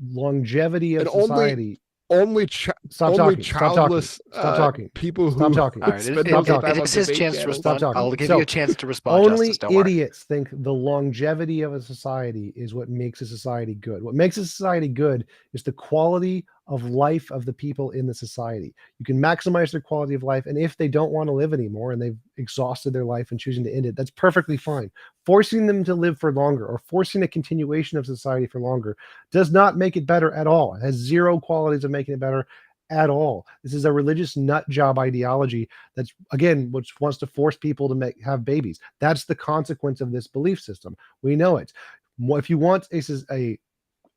B: longevity of
A: and
B: society.
A: only
B: Stop
A: only
B: talking.
A: childless
B: Stop talking.
A: people
B: Stop
A: who
B: talking.
C: All right,
A: spend most of the time
C: it
A: on
C: is his
A: debate
C: chance to
A: channels.
B: Stop
C: respond.
B: talking.
C: I'll give
B: So,
C: you a chance to respond,
B: Only
C: Justus. Don't worry.
B: idiots think the longevity of a society is what makes a society good. What makes a society good is the quality of life of the people in the society. You can maximize their quality of life, and if they don't want to live anymore and they've exhausted their life and choosing to end it, that's perfectly fine. Forcing them to live for longer or forcing a continuation of society for longer does not make it better at all. It has zero qualities of making it better at all. This is a religious nut job ideology that's, again, which wants to force people to have babies. That's the consequence of this belief system. We know it. If you want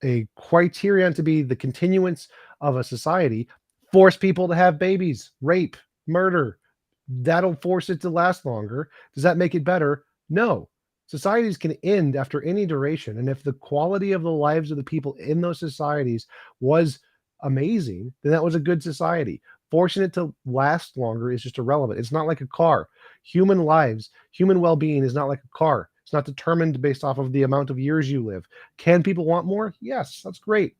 B: a criterion to be the continuance of a society, force people to have babies, rape, murder. That'll force it to last longer. Does that make it better? No. Societies can end after any duration. And if the quality of the lives of the people in those societies was amazing, then that was a good society. Forcing it to last longer is just irrelevant. It's not like a car. Human lives, human well-being is not like a car. It's not determined based off of the amount of years you live. Can people want more? Yes, that's great.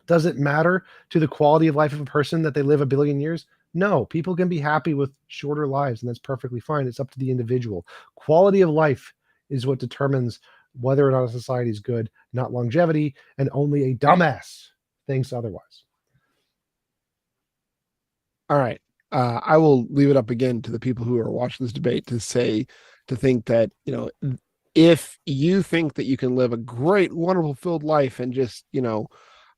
B: Does it matter to the quality of life of a person that they live 1 billion years? No, people can be happy with shorter lives, and that's perfectly fine. It's up to the individual. Quality of life is what determines whether or not a society is good, not longevity, and only a dumbass thinks otherwise.
A: All right. I will leave it up again to the people who are watching this debate to think that, if you think that you can live a great, wonderful, filled life and just,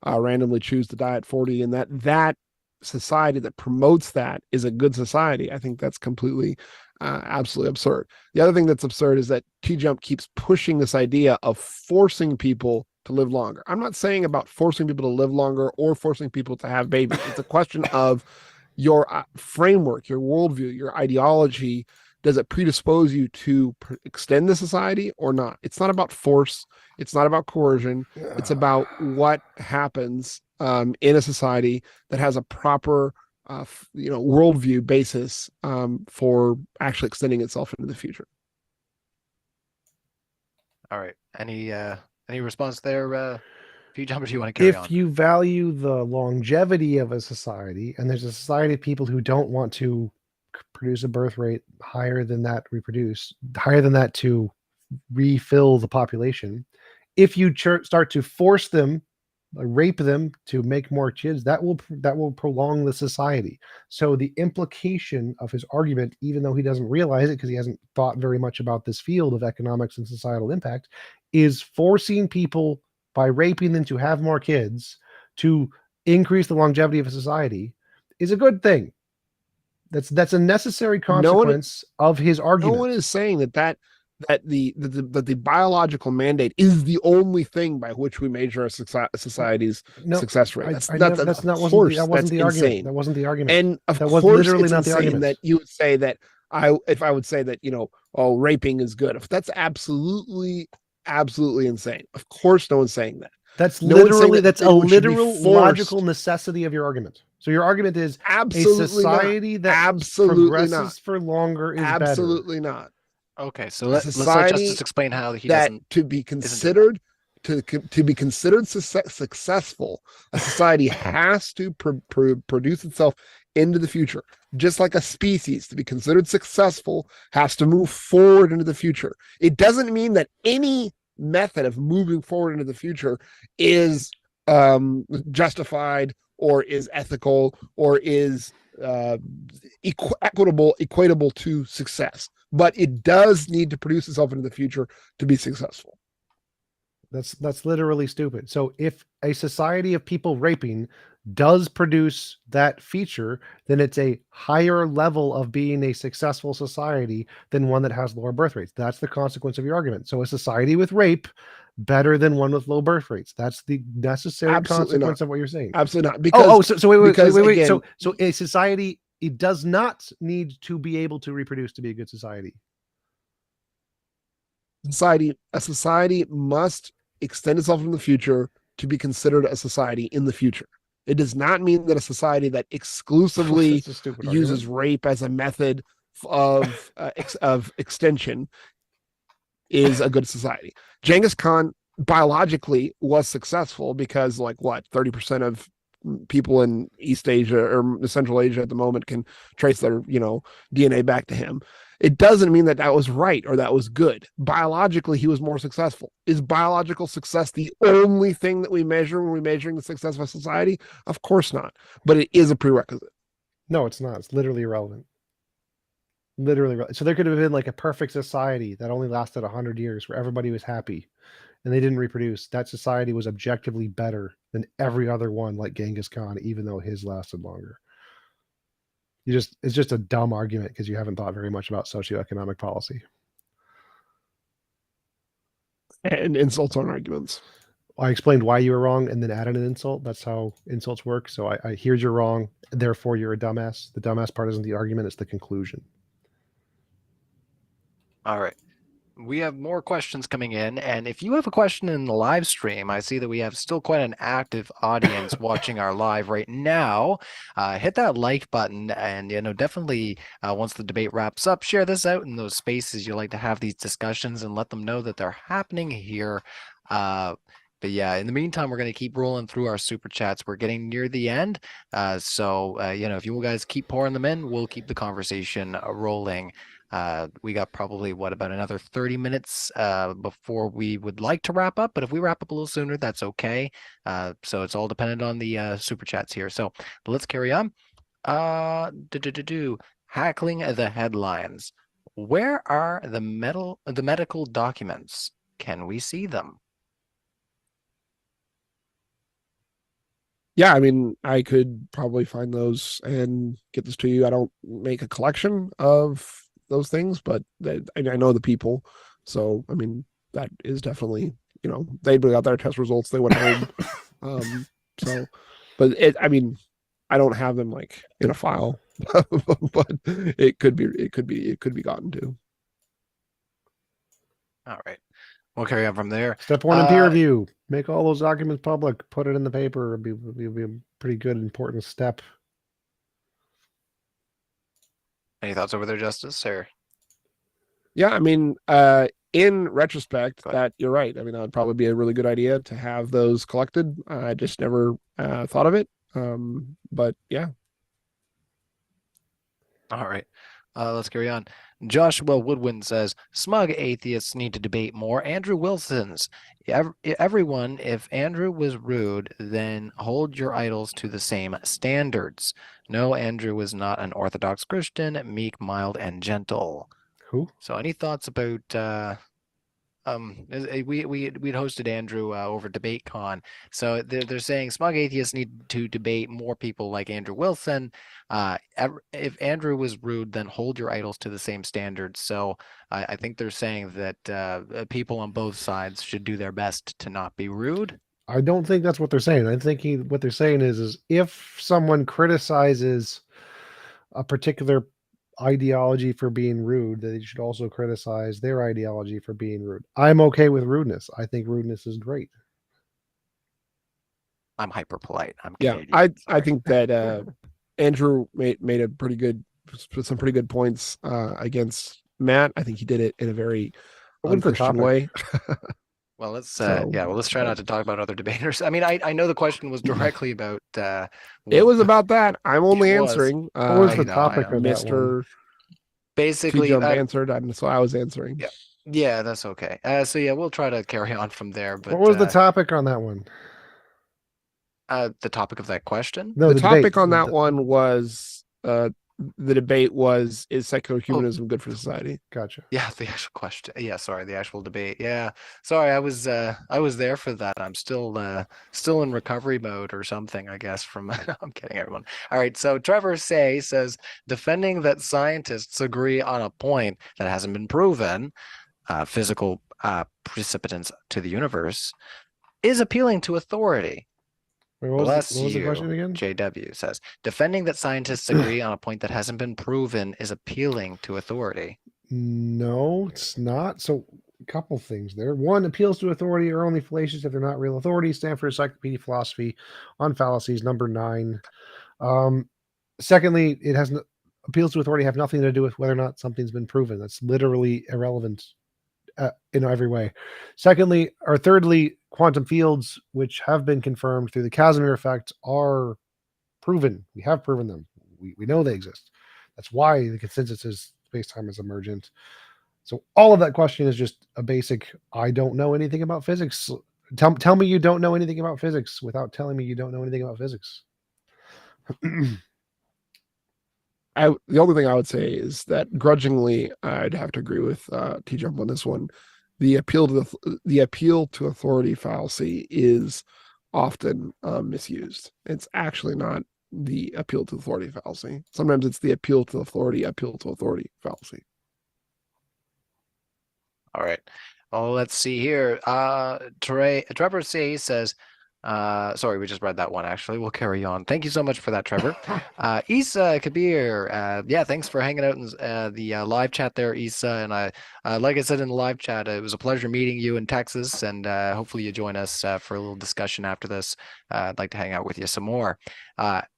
A: randomly choose to die at 40, and that society that promotes that is a good society, I think that's completely, absolutely absurd. The other thing that's absurd is that TJump keeps pushing this idea of forcing people to live longer. I'm not saying about forcing people to live longer or forcing people to have babies. It's a question of your framework, your worldview, your ideology. Does it predispose you to extend the society or not? It's not about force. It's not about coercion. It's about what happens in a society that has a proper, worldview basis for actually extending itself into the future.
C: All right. Any response there, TJump, or do you want to carry on?
B: If you value the longevity of a society, and there's a society of people who don't want to produce a birth rate higher than that to refill the population, if you start to force them, rape them to make more kids, that will prolong the society. So the implication of his argument, even though he doesn't realize it because he hasn't thought very much about this field of economics and societal impact, is forcing people by raping them to have more kids to increase the longevity of a society is a good thing. That's a necessary consequence of his argument.
A: No one is saying that the biological mandate is the only thing by which we measure a society's success rate. That wasn't the argument.
B: That wasn't the argument.
A: And of
B: that
A: course,
B: was literally
A: it's
B: not the
A: insane
B: argument.
A: that you would say that if I would say that, raping is good. That's absolutely insane. Of course, no one's saying that.
B: That's literally that's a literal logical necessity of your argument. So your argument is
A: absolutely
B: a society
A: not.
B: that
A: absolutely
B: progresses
A: not.
B: for longer is
A: absolutely better. Not.
C: Okay, so let's let Justus explain how he doesn't.
A: To be considered successful, a society has to produce itself into the future. Just like a species, to be considered successful, has to move forward into the future. It doesn't mean that any method of moving forward into the future is justified or is ethical or is equatable to success. But it does need to produce itself into the future to be successful.
B: That's literally stupid. So if a society of people raping does produce that feature, then it's a higher level of being a successful society than one that has lower birth rates. That's the consequence of your argument. So a society with rape better than one with low birth rates. That's the necessary
A: Absolutely
B: consequence
A: not.
B: of what you're saying.
A: Absolutely not. Because
B: So wait.
A: again,
B: So a society, it does not need to be able to reproduce to be a good society.
A: a society must extend itself in the future to be considered a society in the future. It does not mean that a society that exclusively
B: That's a stupid
A: uses
B: argument.
A: rape as a method of extension is a good society. Genghis Khan biologically was successful because, like, what, 30% of people in East Asia or Central Asia at the moment can trace their, DNA back to him. It doesn't mean that that was right or that was good. Biologically, he was more successful. Is biological success the only thing that we measure when we're measuring the success of a society? Of course not. But it is a prerequisite.
B: No, it's not. It's literally irrelevant. Literally. So there could have been like a perfect society that only lasted 100 years where everybody was happy and they didn't reproduce. That society was objectively better than every other one, like Genghis Khan, even though his lasted longer. It's just a dumb argument because you haven't thought very much about socioeconomic policy.
A: And insults aren't arguments.
B: I explained why you were wrong and then added an insult. That's how insults work. So I here's you're wrong, therefore you're a dumbass. The dumbass part isn't the argument, it's the conclusion.
C: All right. We have more questions coming in, and if you have a question in the live stream, I see that we have still quite an active audience watching our live right now. Hit that like button, and definitely once the debate wraps up, share this out in those spaces you like to have these discussions, and let them know that they're happening here. But yeah, in the meantime, we're going to keep rolling through our super chats. We're getting near the end, so if you guys keep pouring them in, we'll keep the conversation rolling. We got probably about another 30 minutes before we would like to wrap up, but if we wrap up a little sooner, that's okay. So it's all dependent on the super chats here. So let's carry on. Hackling the headlines. Where are the medical documents? Can we see them?
A: Yeah, I mean, I could probably find those and get this to you. I don't make a collection of those things, but I know the people. So, I mean, that is definitely, they got their test results, they went home. But I mean, I don't have them like in a file, but it could be gotten to.
C: All right. We'll carry on from there.
B: Step 1 in peer review. Make all those documents public. Put it in the paper. It'd be a pretty good, important step.
C: Any thoughts over there, Justus? Or
A: yeah, I mean, in retrospect, that you're right. I mean, that would probably be a really good idea to have those collected. I just never thought of it. But yeah.
C: All right. Let's carry on. Joshua Woodwind says, smug atheists need to debate more. Andrew Wilson's. Everyone, if Andrew was rude, then hold your idols to the same standards. No, Andrew was not an Orthodox Christian, meek, mild, and gentle.
B: Who?
C: So any thoughts about we'd hosted Andrew over DebateCon. So they're saying smug atheists need to debate more people like Andrew Wilson. If Andrew was rude, then hold your idols to the same standards. So I think they're saying that people on both sides should do their best to not be rude.
B: I don't think that's what they're saying. I'm thinking what they're saying is if someone criticizes a particular ideology for being rude, that they should also criticize their ideology for being rude. I'm okay with rudeness. I think rudeness is great.
C: I'm hyper polite. I'm
A: Canadian. I think that Andrew made some pretty good points against Matt. I think he did it in a very unchristian way.
C: Well, let's try not to talk about other debaters. I mean, I know the question was directly about.
A: It was about that. I'm only answering.
B: What was the topic of
A: Mr.
C: Basically,
A: TJump answered, and so I was answering.
C: Yeah, that's okay. So yeah, we'll try to carry on from there. But
B: what was the topic on that one?
C: The topic of that question?
A: No, the topic on that one was the debate was, is secular humanism good for society?
B: Gotcha.
C: Yeah, the actual question. Yeah, sorry, the actual debate. Yeah, sorry, I was there for that. I'm still in recovery mode or something, I guess. From I'm kidding, everyone. All right, so Trevor says defending that scientists agree on a point that hasn't been proven. Physical precipitants to the universe is appealing to authority.
B: Wait,
C: Bless
B: what was the
C: you,
B: question again?
C: JW says. Defending that scientists agree on a point that hasn't been proven is appealing to authority.
B: No, it's not. So, a couple things there. One, appeals to authority are only fallacious if they're not real authority. Stanford Encyclopedia Philosophy on Fallacies, number 9. Secondly, it has appeals to authority have nothing to do with whether or not something's been proven. That's literally irrelevant in every way. Secondly, or thirdly, quantum fields, which have been confirmed through the Casimir effect, are proven. We have proven them. We know they exist. That's why the consensus is space-time is emergent. So all of that question is just a basic, I don't know anything about physics. Tell me you don't know anything about physics without telling me you don't know anything about physics.
A: The only thing I would say is that grudgingly, I'd have to agree with TJump on this one. The appeal to authority fallacy is often misused. It's actually not the appeal to authority fallacy. Sometimes it's the appeal to authority fallacy.
C: All right. Oh, let's see here. Trevor C says, sorry, we just read that one actually. We'll carry on. Thank you so much for that, Trevor. Isa Kabir, yeah, thanks for hanging out in the live chat there, Isa. And like I said in the live chat, it was a pleasure meeting you in Texas, and hopefully you join us for a little discussion after this. I'd like to hang out with you some more.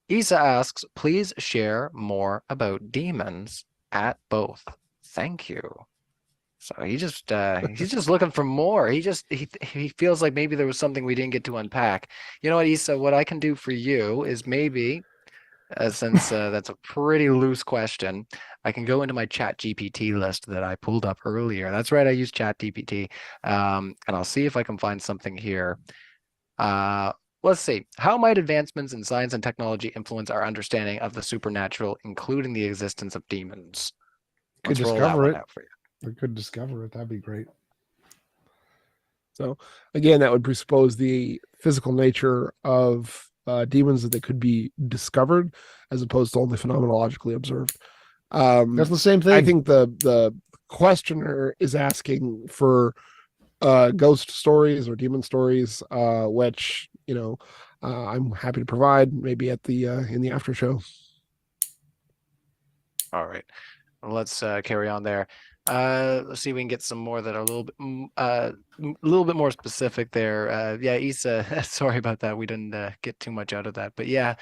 C: Isa asks, please share more about demons at both. Thank you. So he's just looking for more. He feels like maybe there was something we didn't get to unpack. You know what, Issa, what I can do for you is maybe, since that's a pretty loose question, I can go into my Chat GPT list that I pulled up earlier. That's right, I use Chat GPT, and I'll see if I can find something here. Let's see. How might advancements in science and technology influence our understanding of the supernatural, including the existence of demons?
B: Could
C: Let's roll that
B: discover
C: one
B: it.
C: out for you.
B: We could discover it. That'd be great.
A: So again, that would presuppose the physical nature of demons, that they could be discovered as opposed to only phenomenologically observed.
B: That's the same thing.
A: I think the questioner is asking for ghost stories or demon stories, which I'm happy to provide maybe at the in the after show.
C: All right, let's carry on there. Let's see if we can get some more that are a little bit more specific there. Yeah, Issa, sorry about that. We didn't get too much out of that, but yeah,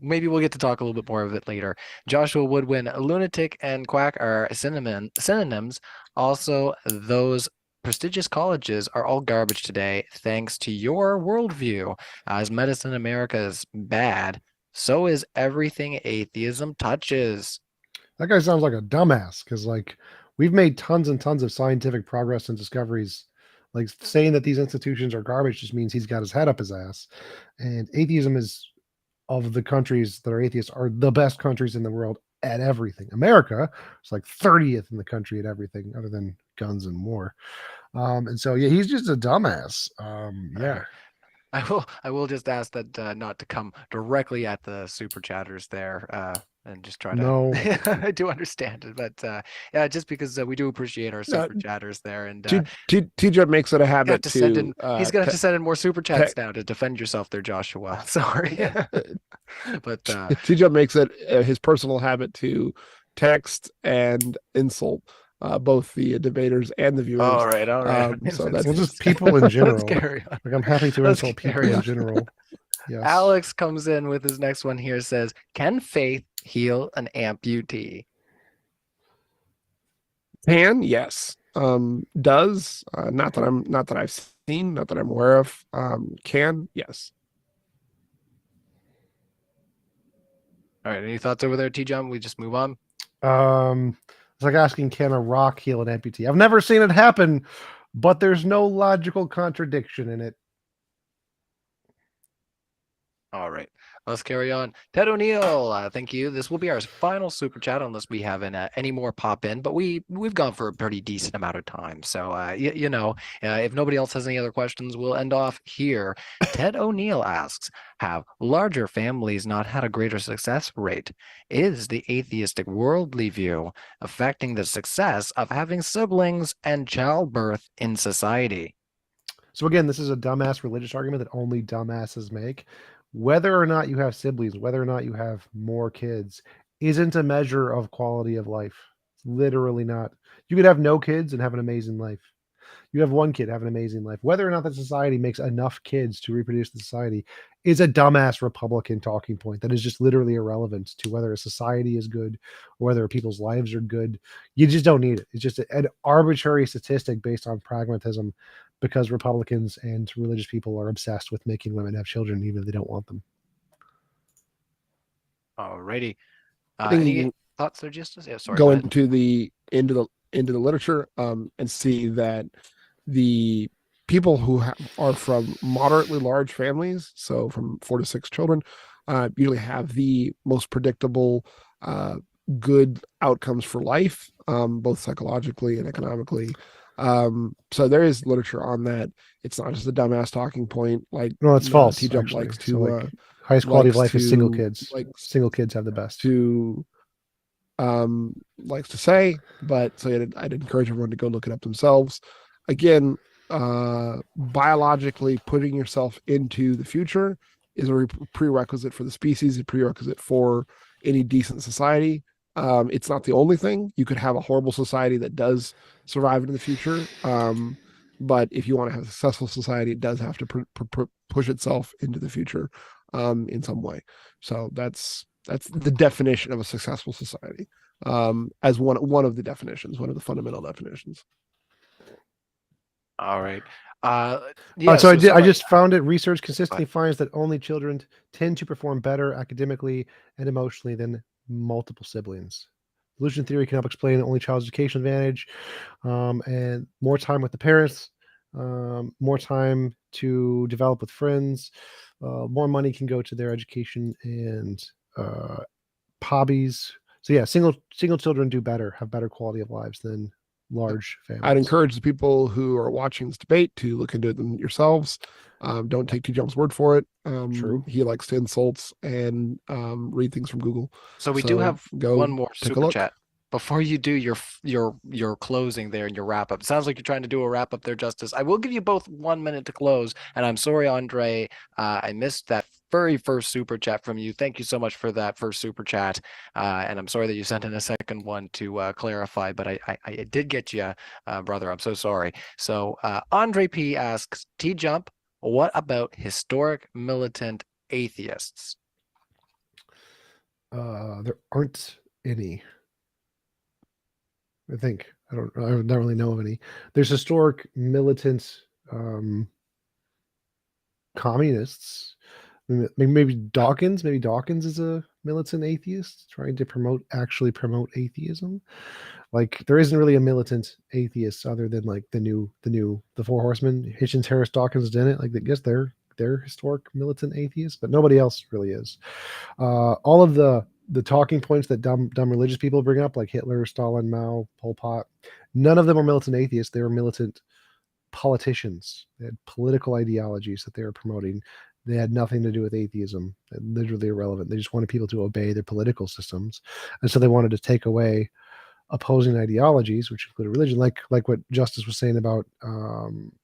C: maybe we'll get to talk a little bit more of it later. Joshua Woodwin, lunatic and quack are synonyms. Also, those prestigious colleges are all garbage today, thanks to your worldview. As medicine in America is bad, so is everything atheism touches.
B: That guy sounds like a dumbass because, like, we've made tons and tons of scientific progress and discoveries. Like, saying that these institutions are garbage just means he's got his head up his ass. And atheism is, of the countries that are atheists, are the best countries in the world at everything. America is like 30th in the country at everything other than guns and war. And so, yeah, he's just a dumbass. Yeah.
C: I will just ask that not to come directly at the super chatters there, and just try to.
B: No.
C: I do understand it, but yeah, just because we do appreciate our super chatters there, and
A: TJ makes it a habit
C: send in. He's gonna have to send in more super chats now to defend yourself there, Joshua. Sorry, but
A: TJ makes it his personal habit to text and insult both the debaters and the viewers.
C: All right.
A: So that's
B: just people in general.
C: Let's carry on.
B: Like, I'm happy to insult people in general. Yes.
C: Alex comes in with his next one here. Says, "Can faith heal an amputee?"
A: Can, yes. Does, not that I've seen, not that I'm aware of. Can, yes.
C: All right. Any thoughts over there, TJump? We just move on.
B: It's like asking, can a rock heal an amputee? I've never seen it happen, but there's no logical contradiction in it.
C: All right. Let's carry on. Ted O'Neill, thank you. This will be our final super chat, unless we have any more pop in. But we've gone for a pretty decent amount of time, so if nobody else has any other questions, we'll end off here. Ted O'Neill asks, "Have larger families not had a greater success rate? Is the atheistic worldly view affecting the success of having siblings and childbirth in society?"
B: So again, this is a dumbass religious argument that only dumbasses make. Whether or not you have siblings, whether or not you have more kids, isn't a measure of quality of life. It's literally not. You could have no kids and have an amazing life. You have one kid, have an amazing life. Whether or not the society makes enough kids to reproduce the society is a dumbass Republican talking point that is just literally irrelevant to whether a society is good or whether people's lives are good. You just don't need it. It's just an arbitrary statistic based on pragmatism because Republicans and religious people are obsessed with making women have children even if they don't want them.
C: Alrighty.
A: think you
C: Any
A: can
C: thoughts there, Justus? Yeah, sorry.
A: go
C: Go ahead.
A: into the literature and see that the people who are from moderately large families, so from 4 to 6 children, usually have the most predictable good outcomes for life, both psychologically and economically. So there is literature on that. It's not just a dumbass talking point like
B: No, it's false.
A: TJump
B: Actually,
A: likes
B: so
A: to
B: highest quality of
A: likes
B: life is single
A: to
B: kids.
A: likes
B: Single kids have the best.
A: to likes to say, but so I'd encourage everyone to go look it up themselves. Again, biologically putting yourself into the future is a prerequisite for the species, a prerequisite for any decent society. It's not the only thing. You could have a horrible society that does survive into the future. But if you want to have a successful society, it does have to push itself into the future in some way. So that's the definition of a successful society, as one of the definitions, one of the fundamental definitions.
C: All right.
B: So I
C: somebody-
B: just found it. Research consistently finds that only children tend to perform better academically and emotionally than multiple siblings. Evolution theory can help explain only child's education advantage, and more time with the parents, more time to develop with friends, more money can go to their education and hobbies. So yeah, single children do better, have better quality of lives than large families.
A: I'd encourage the people who are watching this debate to look into it yourselves. Don't take TJump's word for it.
B: True.
A: He likes to insult and read things from Google.
C: So we do have
A: go
C: one more
A: take a
C: super
A: look.
C: chat. Before you do your closing there and your wrap up, sounds like you're trying to do a wrap up there, Justus. I will give you both 1 minute to close. And I'm sorry, Andre, I missed that very first super chat from you. Thank you so much for that first super chat. And I'm sorry that you sent in a second one to clarify, but I did get you, brother. I'm so sorry. So Andre P asks, TJump, what about historic militant atheists?
B: There aren't any. I think I don't really know of any. There's historic militant communists. Maybe Dawkins. Maybe Dawkins is a militant atheist trying to actually promote atheism. Like there isn't really a militant atheist other than like the Four Horsemen. Hitchens, Harris, Dawkins, Dennett. Like I guess they're historic militant atheists, but nobody else really is. All of the talking points that dumb religious people bring up, like Hitler, Stalin, Mao, Pol Pot, none of them are militant atheists. They were militant politicians. They had political ideologies that they were promoting. They had nothing to do with atheism. They're literally irrelevant. They just wanted people to obey their political systems, and so they wanted to take away opposing ideologies, which included religion, like what Justus was saying about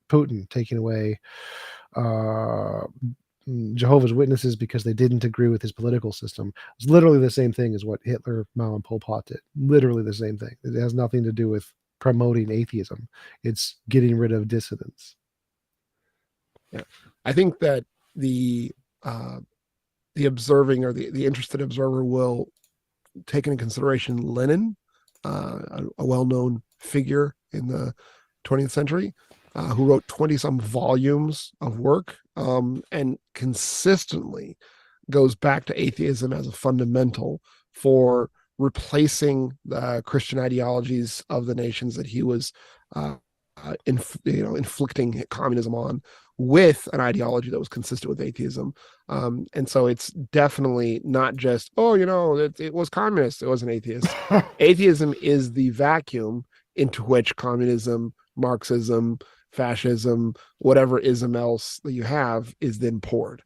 B: Putin taking away Jehovah's Witnesses because they didn't agree with his political system. It's literally the same thing as what Hitler, Mao, and Pol Pot did. Literally the same thing. It has nothing to do with promoting atheism. It's getting rid of dissidents.
A: Yeah, I think that the observing or the interested observer will take into consideration Lenin, a well-known figure in the 20th century, who wrote 20-some volumes of work and consistently goes back to atheism as a fundamental for replacing the Christian ideologies of the nations that he was inflicting communism on with an ideology that was consistent with atheism. And so it's definitely not just, oh, it was communist, it was an atheist. Atheism is the vacuum into which communism, Marxism, fascism, whatever ism else that you have is then poured.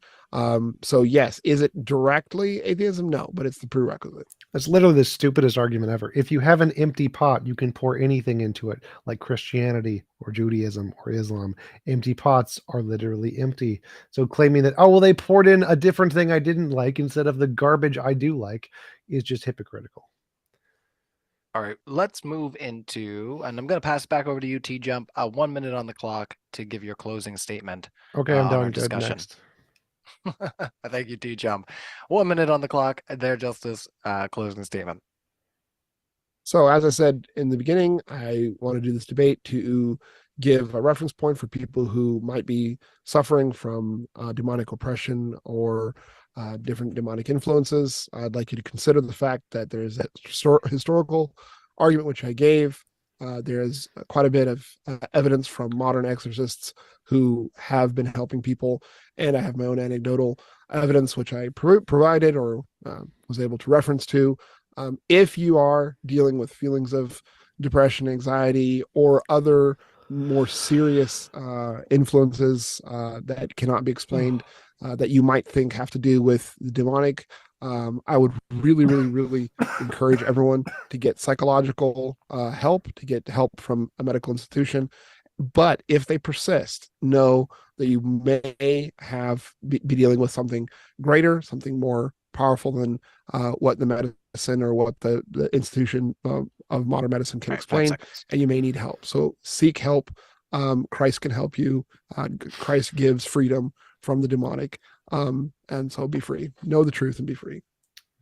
A: So yes, is it directly atheism? No, but it's the prerequisite.
B: That's literally the stupidest argument ever. If you have an empty pot, you can pour anything into it, like Christianity or Judaism or Islam. Empty pots are literally empty. So claiming that, oh, well, they poured in a different thing I didn't like instead of the garbage I do like is just hypocritical.
C: All right, let's move into, and I'm going to pass it back over to you, TJump. 1 minute on the clock to give your closing statement.
B: Okay, I'm
C: on
B: done.
C: our
B: Good.
C: discussion.
B: Next.
C: Thank you, TJump. 1 minute on the clock. There, Justus. Closing statement.
A: So, as I said in the beginning, I want to do this debate to give a reference point for people who might be suffering from demonic oppression or different demonic influences. I'd like you to consider the fact that there is a historical argument which I gave. There is quite a bit of evidence from modern exorcists who have been helping people, and I have my own anecdotal evidence which I provided or was able to reference to. If you are dealing with feelings of depression, anxiety, or other more serious influences that cannot be explained, that you might think have to do with the demonic, I would really, really, really encourage everyone to get psychological help, to get help from a medical institution. But if they persist, know that you may be dealing with something greater, something more powerful than what the medicine or what the institution of modern medicine can explain, and you may need help. So seek help. Christ can help you. Christ gives freedom from the demonic. And so be free. Know the truth and be free.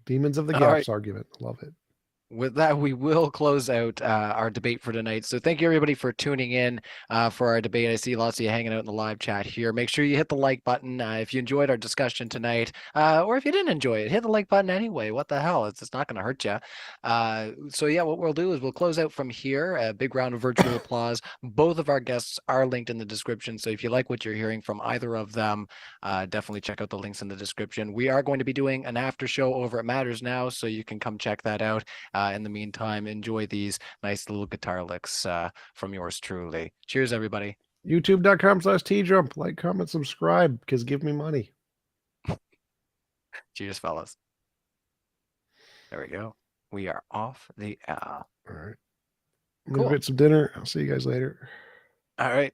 B: Demons of the Gaps argument. Love it.
C: With that, we will close out our debate for tonight. So thank you, everybody, for tuning in for our debate. I see lots of you hanging out in the live chat here. Make sure you hit the like button if you enjoyed our discussion tonight, or if you didn't enjoy it, hit the like button anyway. What the hell? It's not going to hurt you. So yeah, what we'll do is we'll close out from here. A big round of virtual applause. Both of our guests are linked in the description. So if you like what you're hearing from either of them, definitely check out the links in the description. We are going to be doing an after show over at Matters Now, so you can come check that out. In the meantime, enjoy these nice little guitar licks from yours truly. Cheers, everybody.
B: YouTube.com/TJump. Like, comment, subscribe, because give me money.
C: Cheers, fellas. There we go. We are off the air.
B: All right. I'm going to get some dinner. I'll see you guys later.
C: All right.